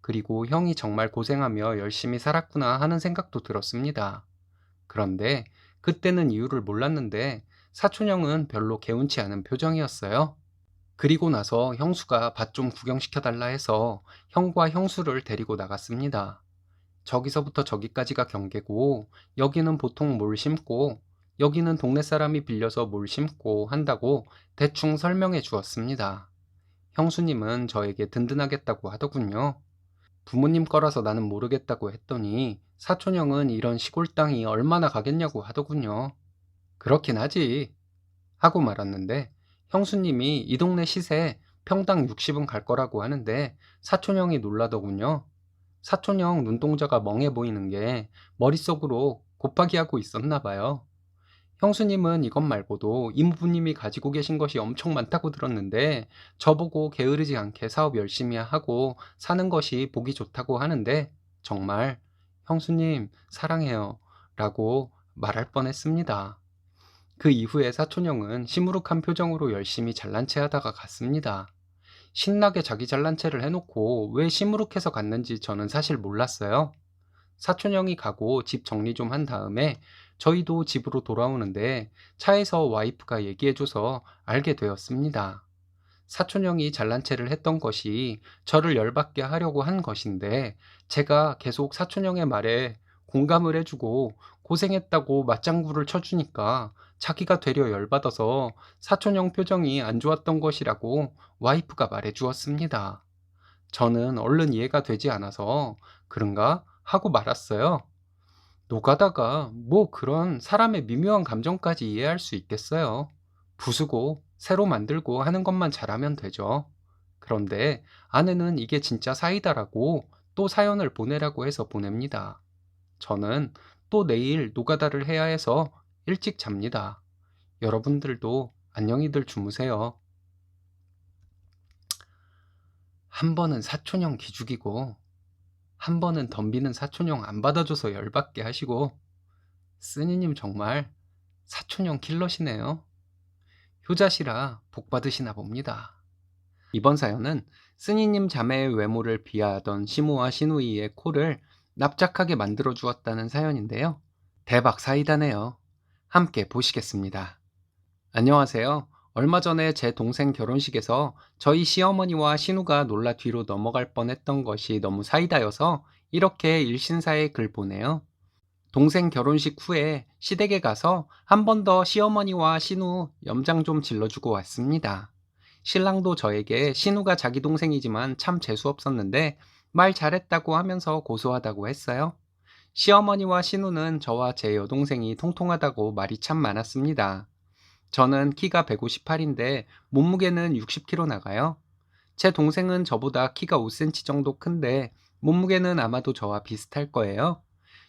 그리고 형이 정말 고생하며 열심히 살았구나 하는 생각도 들었습니다. 그런데 그때는 이유를 몰랐는데 사촌형은 별로 개운치 않은 표정이었어요. 그리고 나서 형수가 밭 좀 구경시켜달라 해서 형과 형수를 데리고 나갔습니다. 저기서부터 저기까지가 경계고 여기는 보통 뭘 심고 여기는 동네 사람이 빌려서 뭘 심고 한다고 대충 설명해 주었습니다. 형수님은 저에게 든든하겠다고 하더군요. 부모님 거라서 나는 모르겠다고 했더니 사촌형은 이런 시골 땅이 얼마나 가겠냐고 하더군요. 그렇긴 하지 하고 말았는데 형수님이 이 동네 시세 평당 60은 갈 거라고 하는데 사촌형이 놀라더군요. 사촌형 눈동자가 멍해 보이는 게 머릿속으로 곱하기 하고 있었나 봐요. 형수님은 이것 말고도 이모부님이 가지고 계신 것이 엄청 많다고 들었는데 저보고 게으르지 않게 사업 열심히 하고 사는 것이 보기 좋다고 하는데 정말 형수님 사랑해요 라고 말할 뻔했습니다. 그 이후에 사촌형은 시무룩한 표정으로 열심히 잘난 체 하다가 갔습니다. 신나게 자기 잘난 체를 해놓고 왜 시무룩해서 갔는지 저는 사실 몰랐어요. 사촌형이 가고 집 정리 좀 한 다음에 저희도 집으로 돌아오는데 차에서 와이프가 얘기해줘서 알게 되었습니다. 사촌형이 잘난 체를 했던 것이 저를 열받게 하려고 한 것인데 제가 계속 사촌형의 말에 공감을 해주고 고생했다고 맞장구를 쳐주니까 자기가 되려 열받아서 사촌형 표정이 안 좋았던 것이라고 와이프가 말해 주었습니다. 저는 얼른 이해가 되지 않아서 그런가 하고 말았어요. 노가다가 뭐 그런 사람의 미묘한 감정까지 이해할 수 있겠어요. 부수고 새로 만들고 하는 것만 잘하면 되죠. 그런데 아내는 이게 진짜 사이다라고 또 사연을 보내라고 해서 보냅니다. 저는 또 내일 노가다를 해야 해서 일찍 잡니다. 여러분들도 안녕히들 주무세요. 한 번은 사촌형 기죽이고 한 번은 덤비는 사촌형 안 받아줘서 열받게 하시고 쓰니님 정말 사촌형 킬러시네요. 효자시라 복 받으시나 봅니다. 이번 사연은 쓰니님 자매의 외모를 비하하던 시모와 시누이의 코를 납작하게 만들어 주었다는 사연인데요. 대박 사이다네요. 함께 보시겠습니다. 안녕하세요. 얼마 전에 제 동생 결혼식에서 저희 시어머니와 신우가 놀라 뒤로 넘어갈 뻔했던 것이 너무 사이다여서 이렇게 일신사에 글 보내요. 동생 결혼식 후에 시댁에 가서 한 번 더 시어머니와 신우 염장 좀 질러주고 왔습니다. 신랑도 저에게 신우가 자기 동생이지만 참 재수없었는데 말 잘했다고 하면서 고소하다고 했어요. 시어머니와 신우는 저와 제 여동생이 통통하다고 말이 참 많았습니다. 저는 키가 158인데 몸무게는 60kg 나가요. 제 동생은 저보다 키가 5cm 정도 큰데 몸무게는 아마도 저와 비슷할 거예요.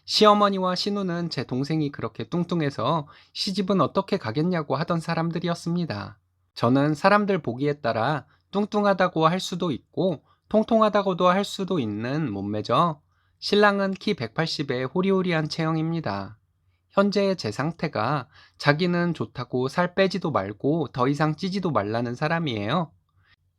시어머니와 신우는 제 동생이 그렇게 뚱뚱해서 시집은 어떻게 가겠냐고 하던 사람들이었습니다. 저는 사람들 보기에 따라 뚱뚱하다고 할 수도 있고 통통하다고도 할 수도 있는 몸매죠. 신랑은 키 180에 호리호리한 체형입니다. 현재의 제 상태가 자기는 좋다고 살 빼지도 말고 더 이상 찌지도 말라는 사람이에요.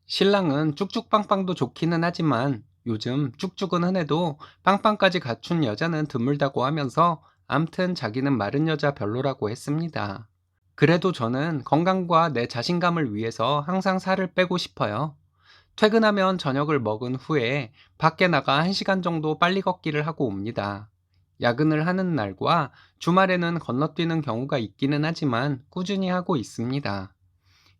신랑은 쭉쭉빵빵도 좋기는 하지만 요즘 쭉쭉은 흔해도 빵빵까지 갖춘 여자는 드물다고 하면서 암튼 자기는 마른 여자 별로라고 했습니다. 그래도 저는 건강과 내 자신감을 위해서 항상 살을 빼고 싶어요. 퇴근하면 저녁을 먹은 후에 밖에 나가 1시간 정도 빨리 걷기를 하고 옵니다. 야근을 하는 날과 주말에는 건너뛰는 경우가 있기는 하지만 꾸준히 하고 있습니다.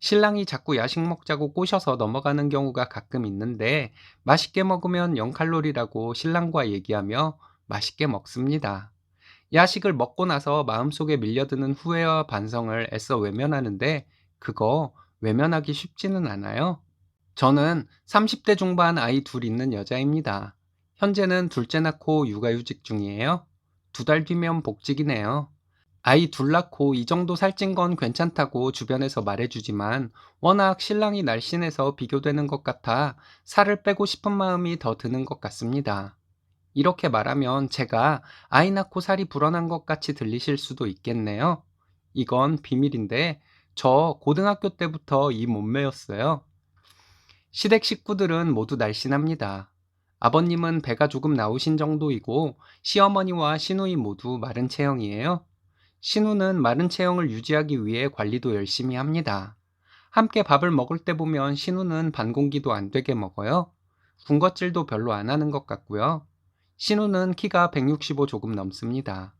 신랑이 자꾸 야식 먹자고 꼬셔서 넘어가는 경우가 가끔 있는데 맛있게 먹으면 0칼로리라고 신랑과 얘기하며 맛있게 먹습니다. 야식을 먹고 나서 마음속에 밀려드는 후회와 반성을 애써 외면하는데 그거 외면하기 쉽지는 않아요. 저는 30대 중반 아이 둘 있는 여자입니다. 현재는 둘째 낳고 육아휴직 중이에요. 2달 뒤면 복직이네요. 아이 둘 낳고 이 정도 살찐 건 괜찮다고 주변에서 말해주지만 워낙 신랑이 날씬해서 비교되는 것 같아 살을 빼고 싶은 마음이 더 드는 것 같습니다. 이렇게 말하면 제가 아이 낳고 살이 불어난 것 같이 들리실 수도 있겠네요. 이건 비밀인데 저 고등학교 때부터 이 몸매였어요. 시댁 식구들은 모두 날씬합니다. 아버님은 배가 조금 나오신 정도이고 시어머니와 시누이 모두 마른 체형이에요. 신우는 마른 체형을 유지하기 위해 관리도 열심히 합니다. 함께 밥을 먹을 때 보면 신우는 반 공기도 안 되게 먹어요. 군것질도 별로 안 하는 것 같고요. 신우는 키가 165 조금 넘습니다.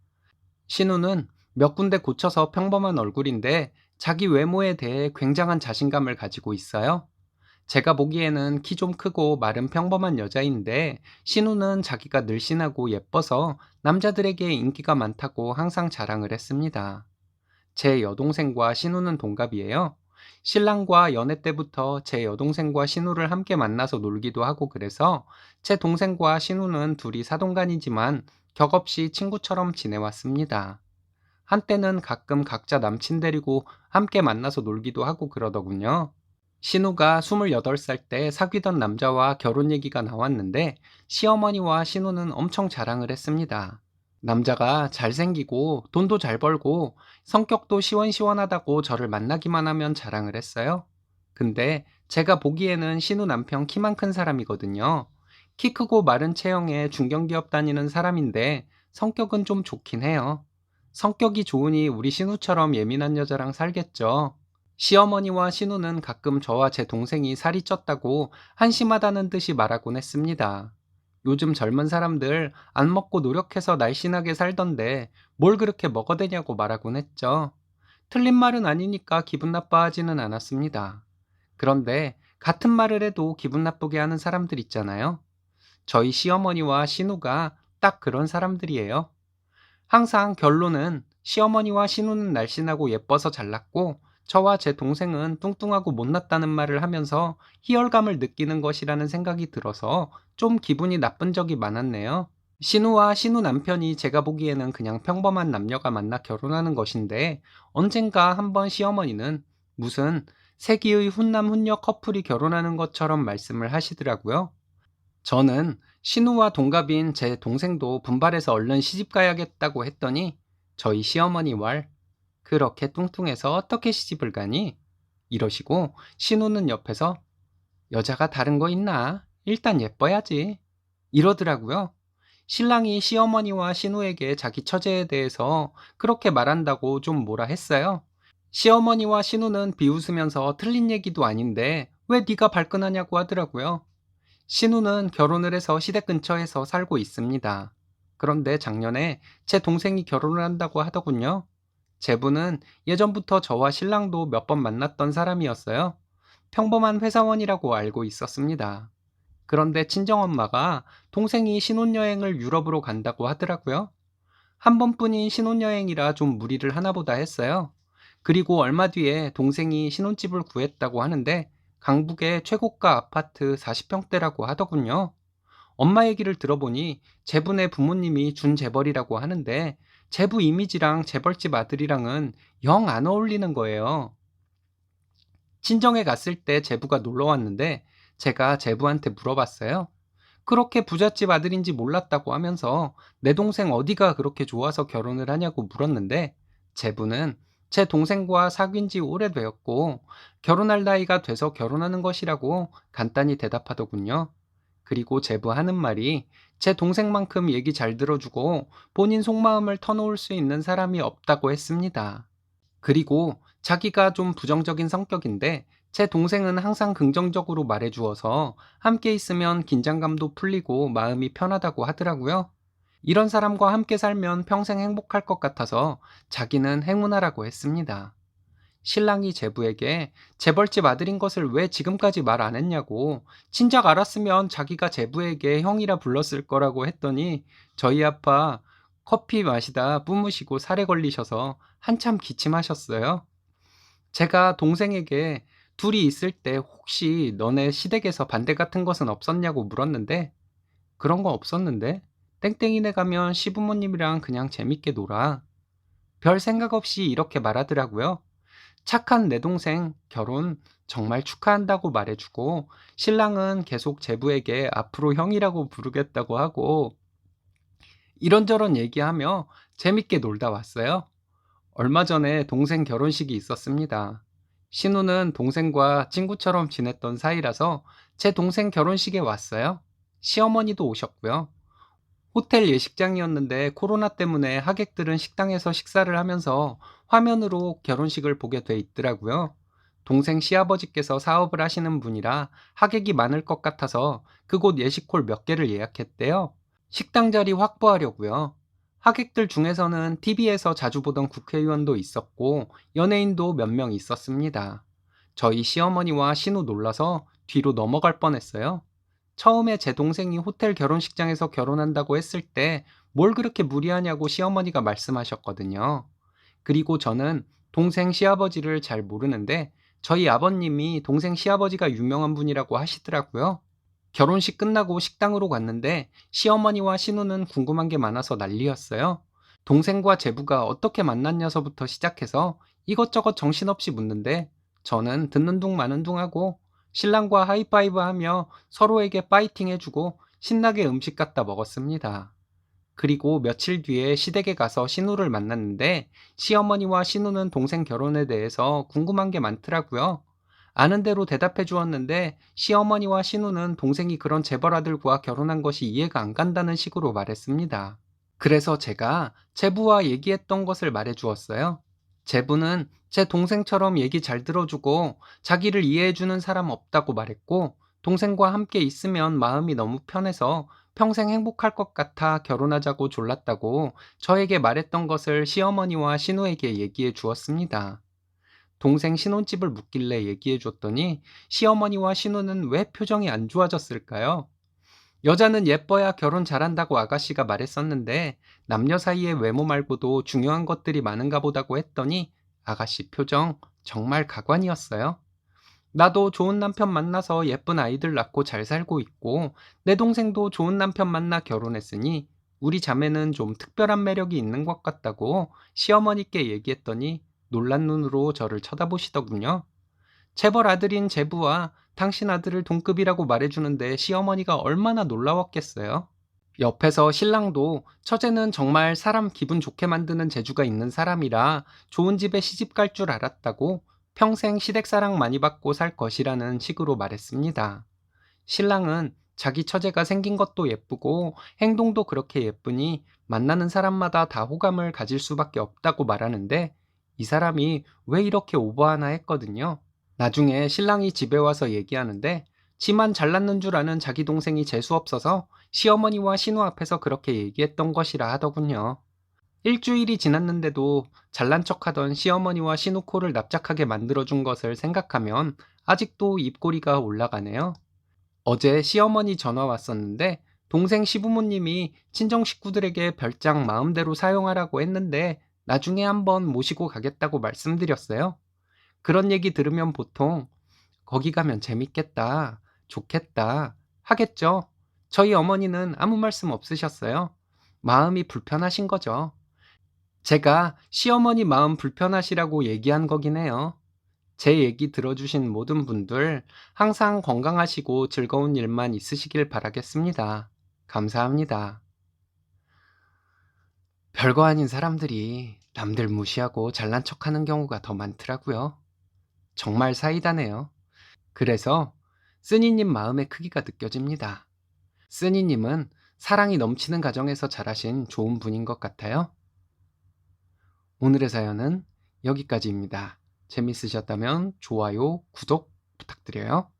신우는 몇 군데 고쳐서 평범한 얼굴인데 자기 외모에 대해 굉장한 자신감을 가지고 있어요. 제가 보기에는 키 좀 크고 마른 평범한 여자인데 신우는 자기가 늘씬하고 예뻐서 남자들에게 인기가 많다고 항상 자랑을 했습니다. 제 여동생과 신우는 동갑이에요. 신랑과 연애 때부터 제 여동생과 신우를 함께 만나서 놀기도 하고 그래서 제 동생과 신우는 둘이 사돈간이지만 격없이 친구처럼 지내왔습니다. 한때는 가끔 각자 남친 데리고 함께 만나서 놀기도 하고 그러더군요. 신우가 28살 때 사귀던 남자와 결혼 얘기가 나왔는데 시어머니와 신우는 엄청 자랑을 했습니다. 남자가 잘생기고 돈도 잘 벌고 성격도 시원시원하다고 저를 만나기만 하면 자랑을 했어요. 근데 제가 보기에는 신우 남편 키만 큰 사람이거든요. 키 크고 마른 체형에 중견기업 다니는 사람인데 성격은 좀 좋긴 해요. 성격이 좋으니 우리 신우처럼 예민한 여자랑 살겠죠. 시어머니와 신우는 가끔 저와 제 동생이 살이 쪘다고 한심하다는 듯이 말하곤 했습니다. 요즘 젊은 사람들 안 먹고 노력해서 날씬하게 살던데 뭘 그렇게 먹어대냐고 말하곤 했죠. 틀린 말은 아니니까 기분 나빠하지는 않았습니다. 그런데 같은 말을 해도 기분 나쁘게 하는 사람들 있잖아요. 저희 시어머니와 신우가 딱 그런 사람들이에요. 항상 결론은 시어머니와 신우는 날씬하고 예뻐서 잘났고 저와 제 동생은 뚱뚱하고 못났다는 말을 하면서 희열감을 느끼는 것이라는 생각이 들어서 좀 기분이 나쁜 적이 많았네요. 신우와 신우 남편이 제가 보기에는 그냥 평범한 남녀가 만나 결혼하는 것인데 언젠가 한번 시어머니는 무슨 세기의 훈남 훈녀 커플이 결혼하는 것처럼 말씀을 하시더라고요. 저는 신우와 동갑인 제 동생도 분발해서 얼른 시집 가야겠다고 했더니 저희 시어머니 말, 그렇게 뚱뚱해서 어떻게 시집을 가니? 이러시고 신우는 옆에서 여자가 다른 거 있나? 일단 예뻐야지. 이러더라고요. 신랑이 시어머니와 신우에게 자기 처제에 대해서 그렇게 말한다고 좀 뭐라 했어요. 시어머니와 신우는 비웃으면서 틀린 얘기도 아닌데 왜 네가 발끈하냐고 하더라고요. 신우는 결혼을 해서 시댁 근처에서 살고 있습니다. 그런데 작년에 제 동생이 결혼을 한다고 하더군요. 제부는 예전부터 저와 신랑도 몇 번 만났던 사람이었어요. 평범한 회사원이라고 알고 있었습니다. 그런데 친정엄마가 동생이 신혼여행을 유럽으로 간다고 하더라고요. 한 번뿐인 신혼여행이라 좀 무리를 하나 보다 했어요. 그리고 얼마 뒤에 동생이 신혼집을 구했다고 하는데 강북의 최고가 아파트 40평대라고 하더군요. 엄마 얘기를 들어보니 재분의 부모님이 준재벌이라고 하는데 재부 이미지랑 재벌집 아들이랑은 영 안 어울리는 거예요. 친정에 갔을 때 재부가 놀러 왔는데 제가 재부한테 물어봤어요. 그렇게 부잣집 아들인지 몰랐다고 하면서 내 동생 어디가 그렇게 좋아서 결혼을 하냐고 물었는데 제부는 제 동생과 사귄 지 오래되었고 결혼할 나이가 돼서 결혼하는 것이라고 간단히 대답하더군요. 그리고 제부 하는 말이 제 동생만큼 얘기 잘 들어주고 본인 속마음을 터놓을 수 있는 사람이 없다고 했습니다. 그리고 자기가 좀 부정적인 성격인데 제 동생은 항상 긍정적으로 말해주어서 함께 있으면 긴장감도 풀리고 마음이 편하다고 하더라고요. 이런 사람과 함께 살면 평생 행복할 것 같아서 자기는 행운아라고 했습니다. 신랑이 제부에게 재벌집 아들인 것을 왜 지금까지 말 안 했냐고 진작 알았으면 자기가 제부에게 형이라 불렀을 거라고 했더니 저희 아빠 커피 마시다 뿜으시고 살에 걸리셔서 한참 기침하셨어요. 제가 동생에게 둘이 있을 때 혹시 너네 시댁에서 반대 같은 것은 없었냐고 물었는데 그런 거 없었는데 땡땡이네 가면 시부모님이랑 그냥 재밌게 놀아. 별 생각 없이 이렇게 말하더라고요. 착한 내 동생 결혼 정말 축하한다고 말해주고 신랑은 계속 제부에게 앞으로 형이라고 부르겠다고 하고 이런저런 얘기하며 재밌게 놀다 왔어요. 얼마 전에 동생 결혼식이 있었습니다. 신우는 동생과 친구처럼 지냈던 사이라서 제 동생 결혼식에 왔어요. 시어머니도 오셨고요. 호텔 예식장이었는데 코로나 때문에 하객들은 식당에서 식사를 하면서 화면으로 결혼식을 보게 돼 있더라고요. 동생 시아버지께서 사업을 하시는 분이라 하객이 많을 것 같아서 그곳 예식홀 몇 개를 예약했대요. 식당 자리 확보하려고요. 하객들 중에서는 TV에서 자주 보던 국회의원도 있었고 연예인도 몇 명 있었습니다. 저희 시어머니와 신우 놀라서 뒤로 넘어갈 뻔했어요. 처음에 제 동생이 호텔 결혼식장에서 결혼한다고 했을 때 뭘 그렇게 무리하냐고 시어머니가 말씀하셨거든요. 그리고 저는 동생 시아버지를 잘 모르는데 저희 아버님이 동생 시아버지가 유명한 분이라고 하시더라고요. 결혼식 끝나고 식당으로 갔는데 시어머니와 신우는 궁금한 게 많아서 난리였어요. 동생과 제부가 어떻게 만났냐서부터 시작해서 이것저것 정신없이 묻는데 저는 듣는 둥 마는 둥 하고 신랑과 하이파이브 하며 서로에게 파이팅 해주고 신나게 음식 갖다 먹었습니다. 그리고 며칠 뒤에 시댁에 가서 신우를 만났는데 시어머니와 신우는 동생 결혼에 대해서 궁금한 게 많더라고요. 아는 대로 대답해 주었는데 시어머니와 신우는 동생이 그런 재벌 아들과 결혼한 것이 이해가 안 간다는 식으로 말했습니다. 그래서 제가 제부와 얘기했던 것을 말해 주었어요. 제부는 제 동생처럼 얘기 잘 들어주고 자기를 이해해 주는 사람 없다고 말했고 동생과 함께 있으면 마음이 너무 편해서 평생 행복할 것 같아 결혼하자고 졸랐다고 저에게 말했던 것을 시어머니와 신우에게 얘기해 주었습니다. 동생 신혼집을 묻길래 얘기해 줬더니 시어머니와 신우는 왜 표정이 안 좋아졌을까요? 여자는 예뻐야 결혼 잘한다고 아가씨가 말했었는데 남녀 사이의 외모 말고도 중요한 것들이 많은가 보다고 했더니 아가씨 표정 정말 가관이었어요. 나도 좋은 남편 만나서 예쁜 아이들 낳고 잘 살고 있고 내 동생도 좋은 남편 만나 결혼했으니 우리 자매는 좀 특별한 매력이 있는 것 같다고 시어머니께 얘기했더니 놀란 눈으로 저를 쳐다보시더군요. 재벌 아들인 제부와 당신 아들을 동급이라고 말해주는데 시어머니가 얼마나 놀라웠겠어요. 옆에서 신랑도 처제는 정말 사람 기분 좋게 만드는 재주가 있는 사람이라 좋은 집에 시집 갈 줄 알았다고 평생 시댁사랑 많이 받고 살 것이라는 식으로 말했습니다. 신랑은 자기 처제가 생긴 것도 예쁘고 행동도 그렇게 예쁘니 만나는 사람마다 다 호감을 가질 수밖에 없다고 말하는데 이 사람이 왜 이렇게 오버하나 했거든요. 나중에 신랑이 집에 와서 얘기하는데 지만 잘났는 줄 아는 자기 동생이 재수없어서 시어머니와 신우 앞에서 그렇게 얘기했던 것이라 하더군요. 일주일이 지났는데도 잘난 척하던 시어머니와 신우 코를 납작하게 만들어준 것을 생각하면 아직도 입꼬리가 올라가네요. 어제 시어머니 전화 왔었는데 동생 시부모님이 친정 식구들에게 별장 마음대로 사용하라고 했는데 나중에 한번 모시고 가겠다고 말씀드렸어요. 그런 얘기 들으면 보통 거기 가면 재밌겠다, 좋겠다 하겠죠. 저희 어머니는 아무 말씀 없으셨어요. 마음이 불편하신 거죠. 제가 시어머니 마음 불편하시라고 얘기한 거긴 해요. 제 얘기 들어주신 모든 분들 항상 건강하시고 즐거운 일만 있으시길 바라겠습니다. 감사합니다. 별거 아닌 사람들이 남들 무시하고 잘난 척하는 경우가 더 많더라고요. 정말 사이다네요. 그래서 쓰니님 마음의 크기가 느껴집니다. 쓰니님은 사랑이 넘치는 가정에서 자라신 좋은 분인 것 같아요. 오늘의 사연은 여기까지입니다. 재밌으셨다면 좋아요, 구독 부탁드려요.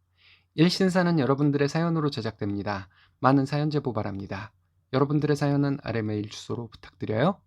일신사는 여러분들의 사연으로 제작됩니다. 많은 사연 제보 바랍니다. 여러분들의 사연은 아래 메일 주소로 부탁드려요.